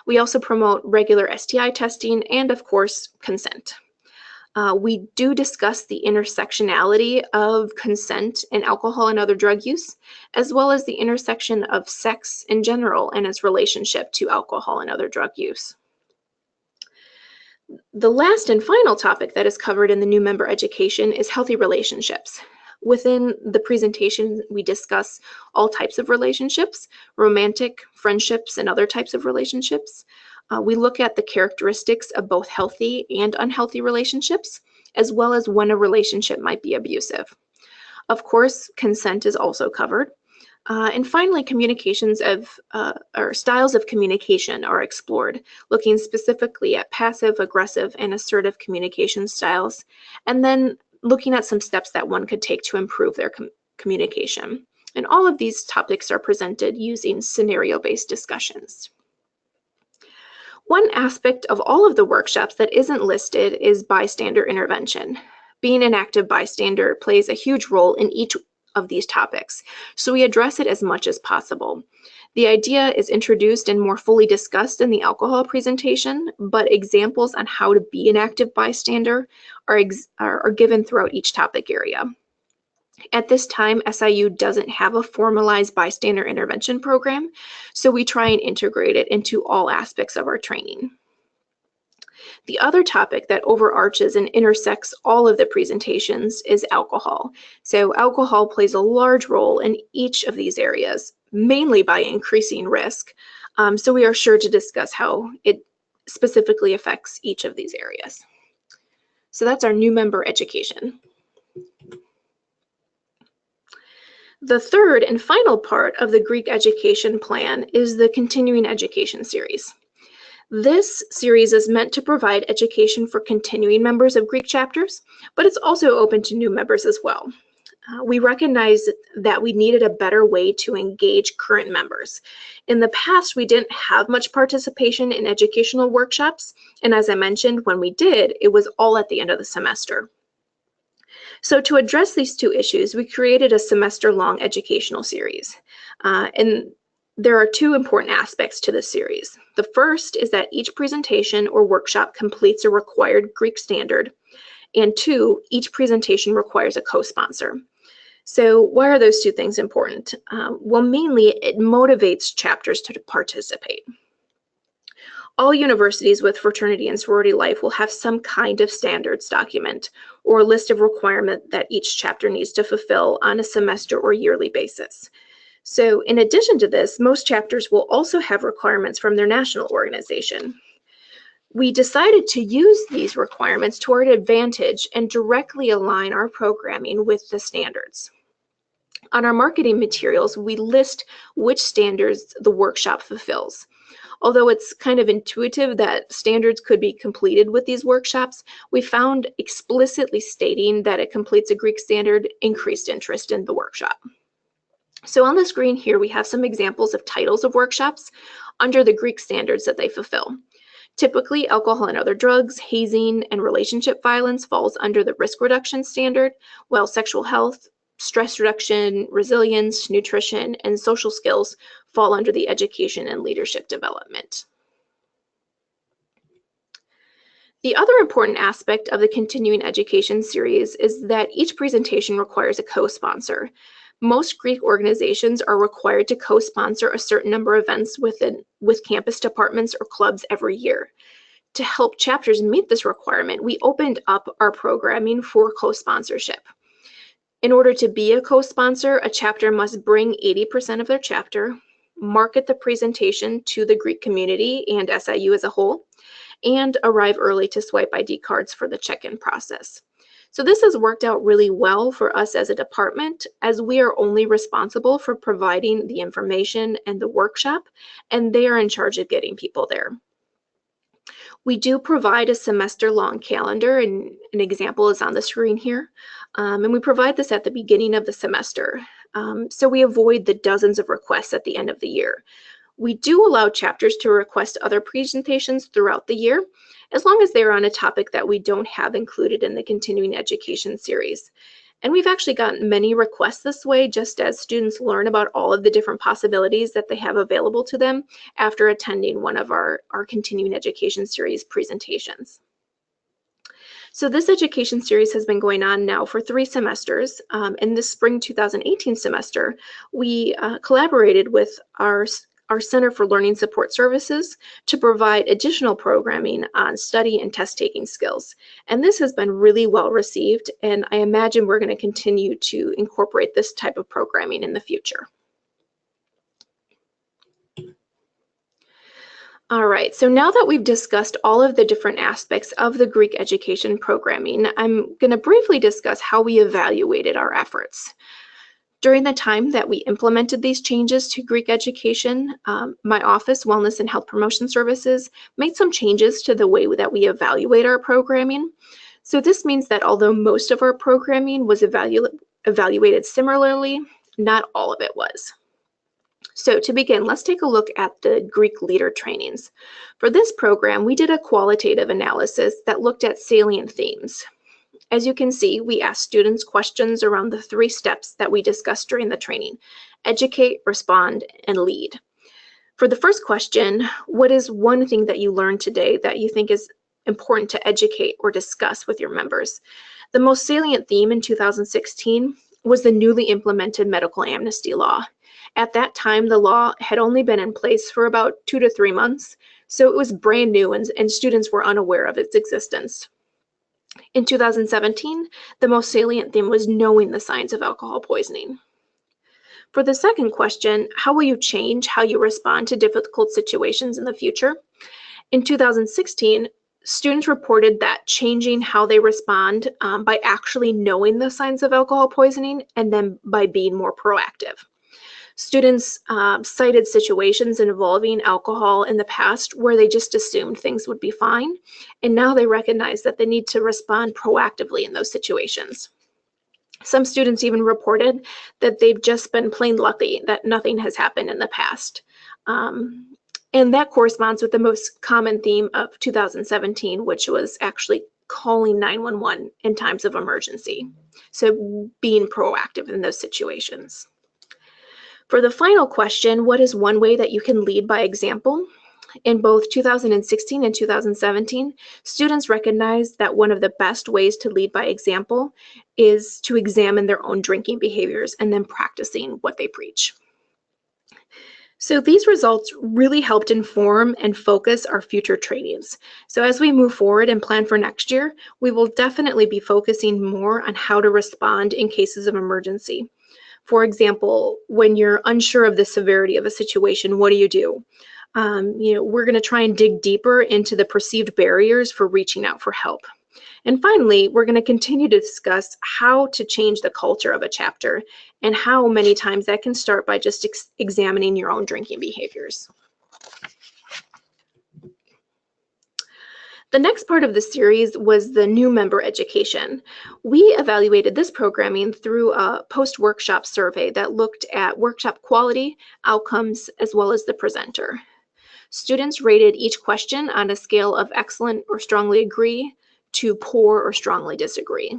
S3: We also promote regular STI testing and, of course, consent. We do discuss the intersectionality of consent and alcohol and other drug use, as well as the intersection of sex in general and its relationship to alcohol and other drug use. The last and final topic that is covered in the new member education is healthy relationships. Within the presentation, we discuss all types of relationships, romantic, friendships, and other types of relationships. We look at the characteristics of both healthy and unhealthy relationships, as well as when a relationship might be abusive. Of course, consent is also covered. And finally, communications or styles of communication are explored, looking specifically at passive, aggressive, and assertive communication styles, and then looking at some steps that one could take to improve their communication. And all of these topics are presented using scenario-based discussions. One aspect of all of the workshops that isn't listed is bystander intervention. Being an active bystander plays a huge role in each of these topics, so we address it as much as possible. The idea is introduced and more fully discussed in the alcohol presentation, but examples on how to be an active bystander are given throughout each topic area. At this time, SIU doesn't have a formalized bystander intervention program, so we try and integrate it into all aspects of our training. The other topic that overarches and intersects all of the presentations is alcohol. So alcohol plays a large role in each of these areas, mainly by increasing risk. So we are sure to discuss how it specifically affects each of these areas. So that's our new member education. The third and final part of the Greek education plan is the continuing education series. This series is meant to provide education for continuing members of Greek chapters, but it's also open to new members as well. We recognize that we needed a better way to engage current members. In the past, we didn't have much participation in educational workshops, and as I mentioned, when we did, it was all at the end of the semester. So to address these two issues, we created a semester-long educational series. And there are two important aspects to this series. The first is that each presentation or workshop completes a required Greek standard, and two, each presentation requires a co-sponsor. So why are those two things important? Well, mainly it motivates chapters to participate. All universities with fraternity and sorority life will have some kind of standards document or a list of requirements that each chapter needs to fulfill on a semester or yearly basis. So in addition to this, most chapters will also have requirements from their national organization. We decided to use these requirements to our advantage and directly align our programming with the standards. On our marketing materials, we list which standards the workshop fulfills. Although it's kind of intuitive that standards could be completed with these workshops, we found explicitly stating that it completes a Greek standard increased interest in the workshop. So on the screen here, we have some examples of titles of workshops under the Greek standards that they fulfill. Typically, alcohol and other drugs, hazing, and relationship violence falls under the risk reduction standard, while sexual health, stress reduction, resilience, nutrition, and social skills fall under the education and leadership development. The other important aspect of the continuing education series is that each presentation requires a co-sponsor. Most Greek organizations are required to co-sponsor a certain number of events with campus departments or clubs every year. To help chapters meet this requirement, we opened up our programming for co-sponsorship. In order to be a co-sponsor, a chapter must bring 80% of their chapter, market the presentation to the Greek community and SIU as a whole, and arrive early to swipe ID cards for the check-in process. So this has worked out really well for us as a department, as we are only responsible for providing the information and the workshop, and they are in charge of getting people there. We do provide a semester-long calendar, and an example is on the screen here. And we provide this at the beginning of the semester, so we avoid the dozens of requests at the end of the year. We do allow chapters to request other presentations throughout the year, as long as they're on a topic that we don't have included in the continuing education series. And we've actually gotten many requests this way, just as students learn about all of the different possibilities that they have available to them after attending one of our continuing education series presentations. So this education series has been going on now for 3 semesters. In this spring 2018 semester, we collaborated with our our Center for Learning Support Services to provide additional programming on study and test-taking skills. And this has been really well received, and I imagine we're going to continue to incorporate this type of programming in the future. All right, so now that we've discussed all of the different aspects of the Greek education programming, I'm going to briefly discuss how we evaluated our efforts. During the time that we implemented these changes to Greek education, my office, Wellness and Health Promotion Services, made some changes to the way that we evaluate our programming. So this means that although most of our programming was evaluated similarly, not all of it was. So to begin, let's take a look at the Greek leader trainings. For this program, we did a qualitative analysis that looked at salient themes. As you can see, we asked students questions around the 3 steps that we discussed during the training: educate, respond, and lead. For the first question, what is one thing that you learned today that you think is important to educate or discuss with your members? The most salient theme in 2016 was the newly implemented medical amnesty law. At that time, the law had only been in place for about 2 to 3 months, so it was brand new and students were unaware of its existence. In 2017, the most salient theme was knowing the signs of alcohol poisoning. For the second question, how will you change how you respond to difficult situations in the future? In 2016, students reported that changing how they respond by actually knowing the signs of alcohol poisoning and then by being more proactive. Students cited situations involving alcohol in the past where they just assumed things would be fine, and now they recognize that they need to respond proactively in those situations. Some students even reported that they've just been plain lucky that nothing has happened in the past. And that corresponds with the most common theme of 2017, which was actually calling 911 in times of emergency. So being proactive in those situations. For the final question, what is one way that you can lead by example? In both 2016 and 2017, students recognized that one of the best ways to lead by example is to examine their own drinking behaviors and then practicing what they preach. So these results really helped inform and focus our future trainings. So as we move forward and plan for next year, we will definitely be focusing more on how to respond in cases of emergency. For example, when you're unsure of the severity of a situation, what do you do? We're going to try and dig deeper into the perceived barriers for reaching out for help. And finally, we're going to continue to discuss how to change the culture of a chapter and how many times that can start by just examining your own drinking behaviors. The next part of the series was the new member education. We evaluated this programming through a post-workshop survey that looked at workshop quality, outcomes, as well as the presenter. Students rated each question on a scale of excellent or strongly agree to poor or strongly disagree.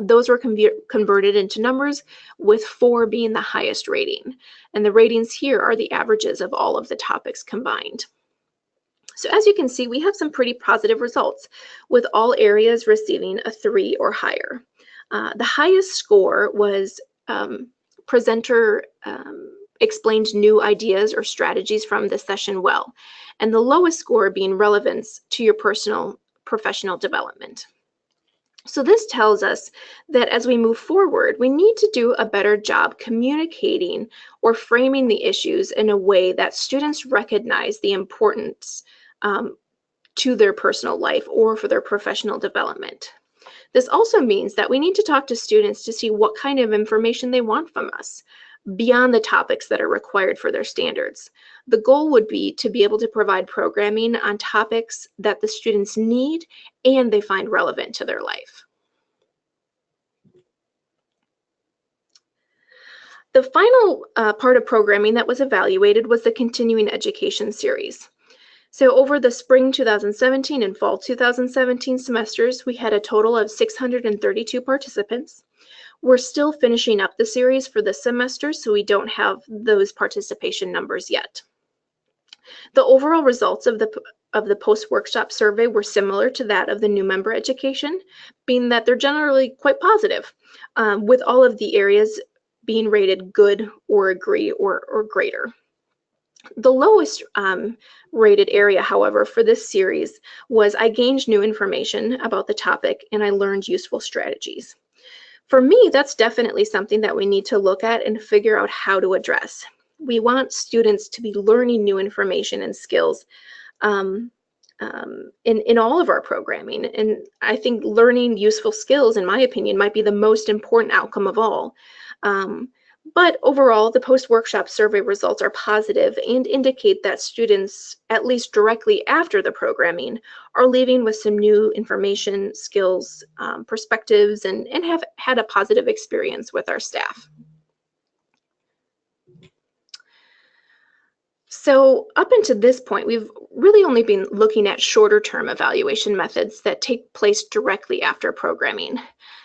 S3: Those were converted into numbers, with 4 being the highest rating. And the ratings here are the averages of all of the topics combined. So as you can see, we have some pretty positive results, with all areas receiving a 3 or higher. The highest score was presenter explained new ideas or strategies from the session well, and the lowest score being relevance to your personal professional development. So this tells us that as we move forward, we need to do a better job communicating or framing the issues in a way that students recognize the importance to their personal life or for their professional development. This also means that we need to talk to students to see what kind of information they want from us beyond the topics that are required for their standards. The goal would be to be able to provide programming on topics that the students need and they find relevant to their life. The final part of programming that was evaluated was the continuing education series. So over the spring 2017 and fall 2017 semesters, we had a total of 632 participants. We're still finishing up the series for this semester, so we don't have those participation numbers yet. The overall results of the post-workshop survey were similar to that of the new member education, being that they're generally quite positive, with all of the areas being rated good or agree or greater. The lowest rated area, however, for this series was I gained new information about the topic and I learned useful strategies. For me, that's definitely something that we need to look at and figure out how to address. We want students to be learning new information and skills in all of our programming. And I think learning useful skills, in my opinion, might be the most important outcome of all. But overall, the post-workshop survey results are positive and indicate that students, at least directly after the programming, are leaving with some new information, skills, perspectives, and have had a positive experience with our staff. So up until this point, we've really only been looking at shorter term evaluation methods that take place directly after programming.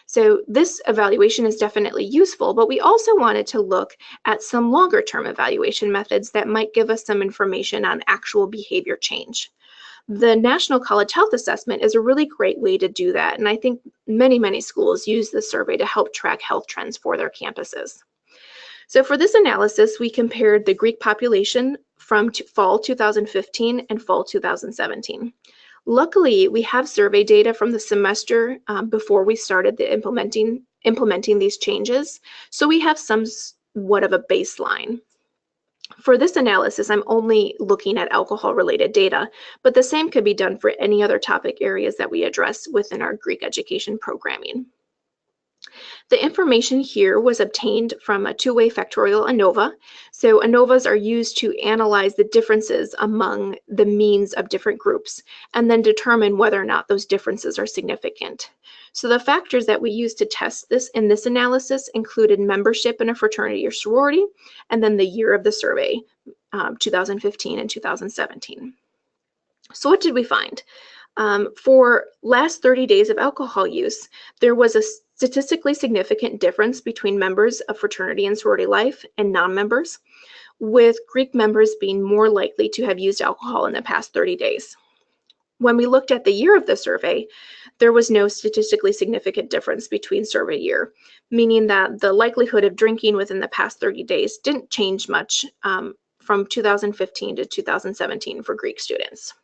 S3: So this evaluation is definitely useful, but we also wanted to look at some longer term evaluation methods that might give us some information on actual behavior change. The National College Health Assessment is a really great way to do that, and I think many schools use this survey to help track health trends for their campuses. So for this analysis, we compared the Greek population from fall 2015 and fall 2017. Luckily, we have survey data from the semester before we started the implementing these changes, so we have somewhat of a baseline. For this analysis, I'm only looking at alcohol-related data, but the same could be done for any other topic areas that we address within our Greek education programming. The information here was obtained from a two-way factorial ANOVA. So ANOVAs are used to analyze the differences among the means of different groups and then determine whether or not those differences are significant. So the factors that we used to test this in this analysis included membership in a fraternity or sorority, and then the year of the survey, 2015 and 2017. So what did we find? For last 30 days of alcohol use, there was a statistically significant difference between members of fraternity and sorority life and non-members, with Greek members being more likely to have used alcohol in the past 30 days. When we looked at the year of the survey, there was no statistically significant difference between survey year, meaning that the likelihood of drinking within the past 30 days didn't change much from 2015 to 2017 for Greek students.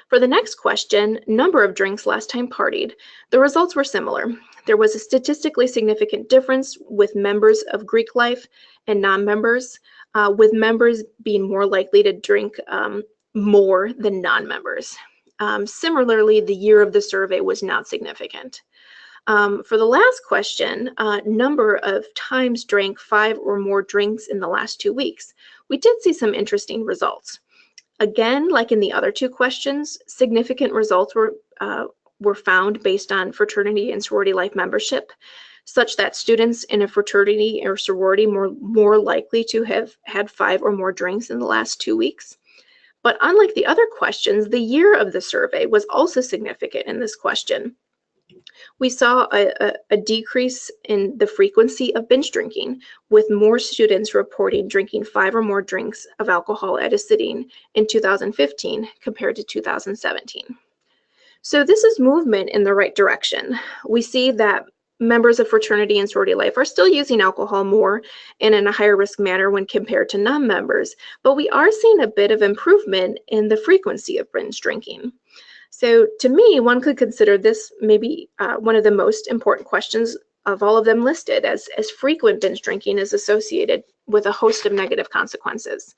S3: For the next question, number of drinks last time partied, the results were similar. There was a statistically significant difference with members of Greek life and non-members, with members being more likely to drink more than non-members. Similarly, the year of the survey was not significant. For the last question, number of times drank 5 or more drinks in the last 2 weeks, we did see some interesting results. Again, like in the other two questions, significant results were found based on fraternity and sorority life membership, such that students in a fraternity or sorority more likely to have had 5 or more drinks in the last 2 weeks. But unlike the other questions, the year of the survey was also significant in this question. We saw a decrease in the frequency of binge drinking, with more students reporting drinking 5 or more drinks of alcohol at a sitting in 2015 compared to 2017. So this is movement in the right direction. We see that members of fraternity and sorority life are still using alcohol more and in a higher risk manner when compared to non-members, but we are seeing a bit of improvement in the frequency of binge drinking. So to me, one could consider this maybe one of the most important questions of all of them listed, as frequent binge drinking is associated with a host of negative consequences.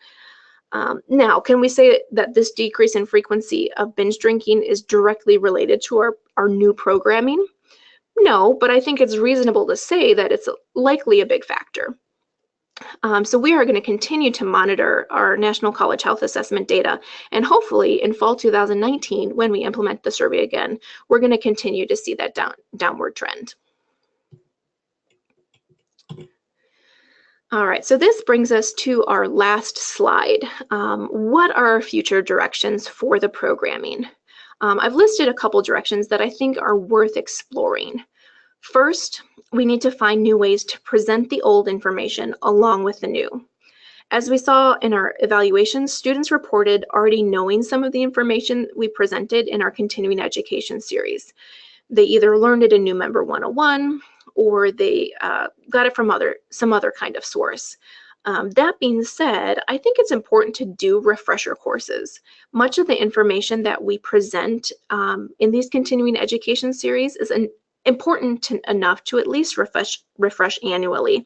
S3: Now, can we say that this decrease in frequency of binge drinking is directly related to our new programming? No, but I think it's reasonable to say that it's likely a big factor. So we are going to continue to monitor our National College Health Assessment data, and hopefully in fall 2019, when we implement the survey again, we're going to continue to see that downward trend. All right, so this brings us to our last slide. What are our future directions for the programming? I've listed a couple directions that I think are worth exploring. First, we need to find new ways to present the old information along with the new. As we saw in our evaluations, students reported already knowing some of the information we presented in our continuing education series. They either learned it in New Member 101 or they got it from some other kind of source. That being said, I think it's important to do refresher courses. Much of the information that we present in these continuing education series is important enough to at least refresh annually,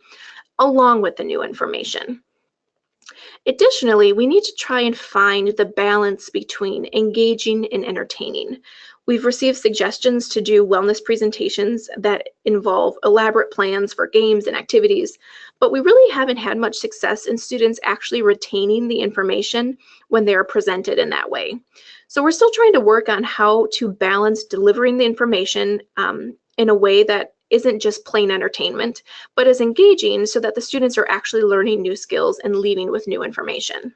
S3: along with the new information. Additionally, we need to try and find the balance between engaging and entertaining. We've received suggestions to do wellness presentations that involve elaborate plans for games and activities, but we really haven't had much success in students actually retaining the information when they are presented in that way. So we're still trying to work on how to balance delivering the information in a way that isn't just plain entertainment, but is engaging so that the students are actually learning new skills and leaving with new information.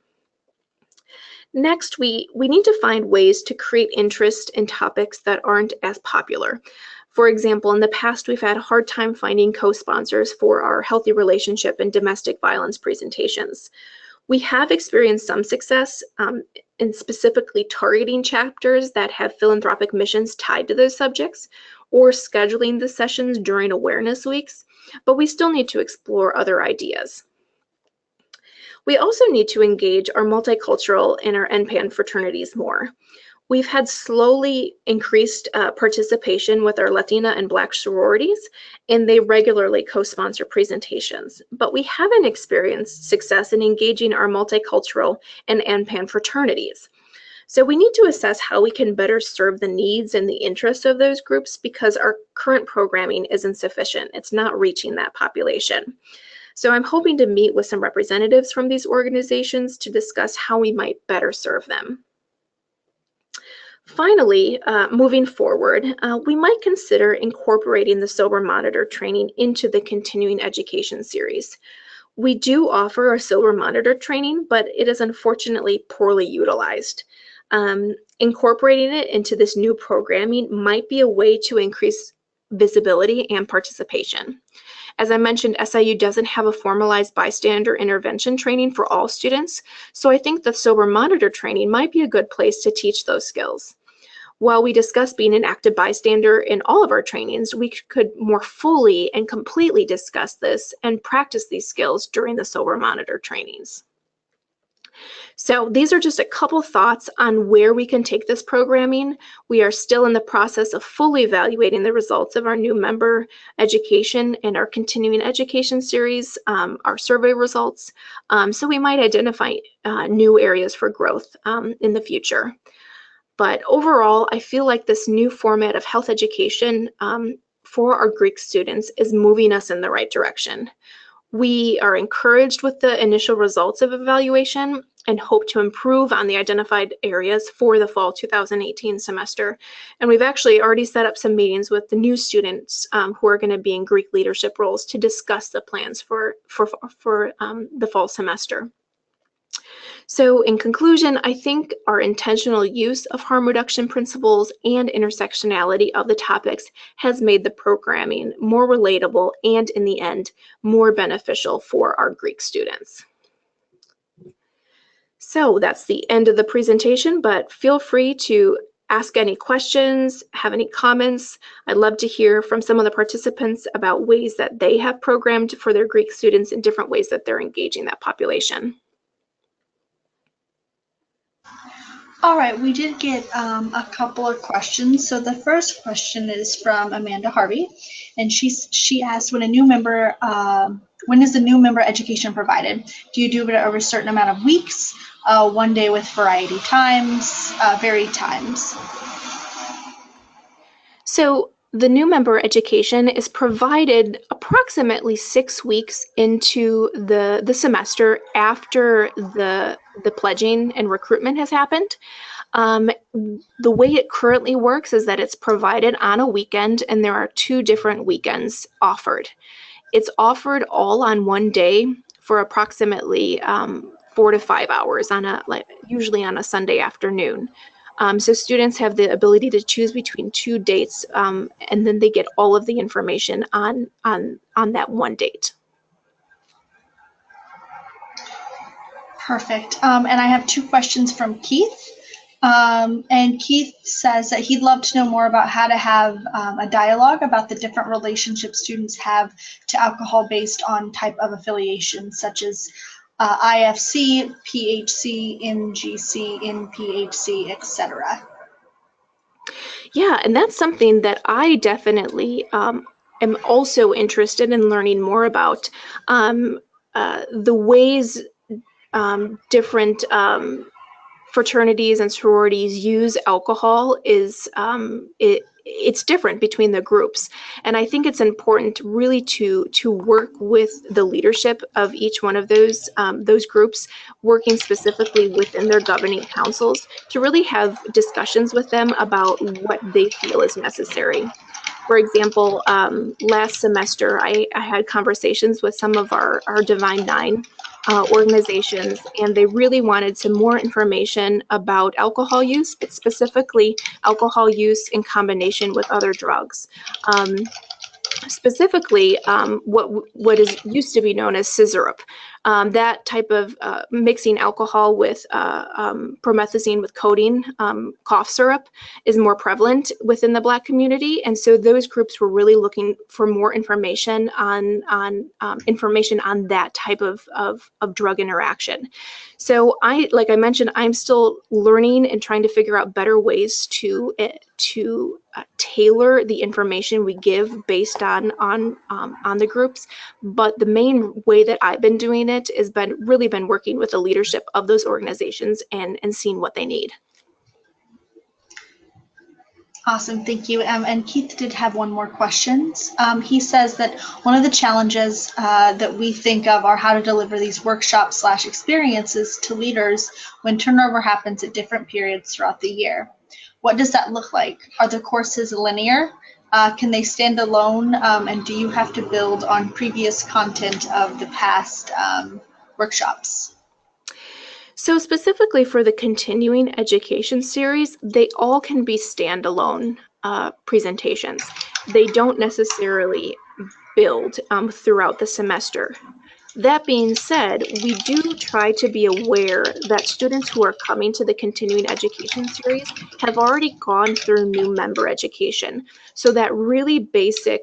S3: Next, we need to find ways to create interest in topics that aren't as popular. For example, in the past, we've had a hard time finding co-sponsors for our healthy relationship and domestic violence presentations. We have experienced some success in specifically targeting chapters that have philanthropic missions tied to those subjects, or scheduling the sessions during awareness weeks, but we still need to explore other ideas. We also need to engage our multicultural and our NPAN fraternities more. We've had slowly increased participation with our Latina and Black sororities, and they regularly co-sponsor presentations. But we haven't experienced success in engaging our multicultural and NPAN fraternities. So we need to assess how we can better serve the needs and the interests of those groups because our current programming isn't sufficient. It's not reaching that population. So I'm hoping to meet with some representatives from these organizations to discuss how we might better serve them. Finally, moving forward, we might consider incorporating the Sober Monitor training into the continuing education series. We do offer a Sober Monitor training, but it is unfortunately poorly utilized. Incorporating it into this new programming might be a way to increase visibility and participation. As I mentioned, SIU doesn't have a formalized bystander intervention training for all students, so I think the Sober Monitor training might be a good place to teach those skills. While we discuss being an active bystander in all of our trainings, we could more fully and completely discuss this and practice these skills during the Sober Monitor trainings. So these are just a couple thoughts on where we can take this programming. We are still in the process of fully evaluating the results of our new member education and our continuing education series, our survey results. So we might identify new areas for growth in the future. But overall, I feel like this new format of health education for our Greek students is moving us in the right direction. We are encouraged with the initial results of evaluation and hope to improve on the identified areas for the fall 2018 semester. And we've actually already set up some meetings with the new students who are going to be in Greek leadership roles to discuss the plans for the fall semester. So in conclusion, I think our intentional use of harm reduction principles and intersectionality of the topics has made the programming more relatable and, in the end, more beneficial for our Greek students. So that's the end of the presentation, but feel free to ask any questions, have any comments. I'd love to hear from some of the participants about ways that they have programmed for their Greek students in different ways that they're engaging that population.
S1: All right, we did get a couple of questions. So the first question is from Amanda Harvey, and she asked, when is the new member education provided? Do you do it over a certain amount of weeks, one day with varied times?
S3: So the new member education is provided approximately 6 weeks into the semester after the pledging and recruitment has happened. The way it currently works is that it's provided on a weekend, and there are 2 different weekends offered. It's offered all on one day for approximately 4 to 5 hours usually on a Sunday afternoon. So students have the ability to choose between 2 dates, and then they get all of the information on that one date.
S1: Perfect. And I have 2 questions from Keith. And Keith says that he'd love to know more about how to have a dialogue about the different relationships students have to alcohol based on type of affiliation, such as IFC, PHC, NGC, NPHC, etc.
S3: Yeah, and that's something that I definitely am also interested in learning more about. The ways different fraternities and sororities use alcohol is it's different between the groups, and I think it's important really to work with the leadership of each one of those groups, working specifically within their governing councils to really have discussions with them about what they feel is necessary. For example, last semester, I had conversations with some of our Divine Nine organizations, and they really wanted some more information about alcohol use, but specifically alcohol use in combination with other drugs. Specifically, what is used to be known as scissorup. That type of mixing alcohol with promethazine with codeine, cough syrup, is more prevalent within the Black community, and so those groups were really looking for more information on information on that type of drug interaction. So like I mentioned, I'm still learning and trying to figure out better ways to tailor the information we give based on the groups. But the main way that I've been doing it has been working with the leadership of those organizations and seeing what they need.
S1: Awesome, thank you. And Keith did have one more question. He says that one of the challenges that we think of are how to deliver these workshops/experiences to leaders when turnover happens at different periods throughout the year. What does that look like? Are the courses linear? Can they stand alone? And do you have to build on previous content of the past workshops?
S3: So specifically for the continuing education series, they all can be standalone presentations. They don't necessarily build throughout the semester. That being said, we do try to be aware that students who are coming to the continuing education series have already gone through new member education. So that really basic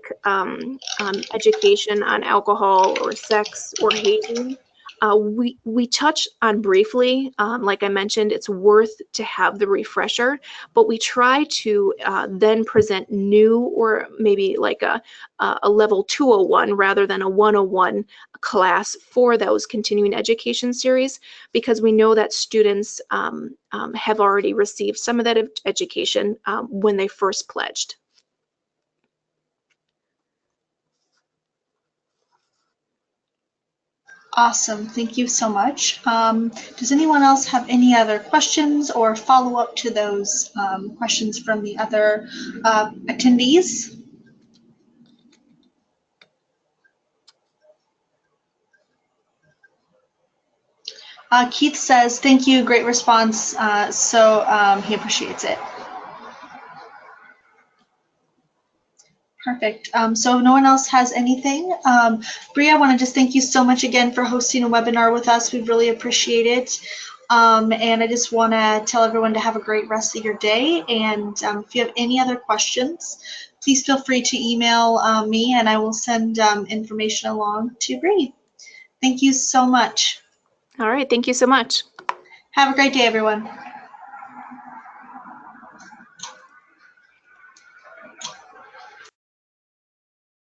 S3: education on alcohol or sex or hazing, we touch on briefly. Like I mentioned, it's worth to have the refresher, but we try to then present new, or maybe like a level 201 rather than a 101 class for those continuing education series, because we know that students have already received some of that education when they first pledged.
S1: Awesome, thank you so much. Does anyone else have any other questions or follow up to those questions from the other attendees? Keith says, thank you, great response. So he appreciates it. Perfect. So if no one else has anything, Bria, I want to just thank you so much again for hosting a webinar with us. We really appreciate it. And I just want to tell everyone to have a great rest of your day. And if you have any other questions, please feel free to email me and I will send information along to Bria. Thank you so much.
S3: All right, thank you so much.
S1: Have a great day, everyone.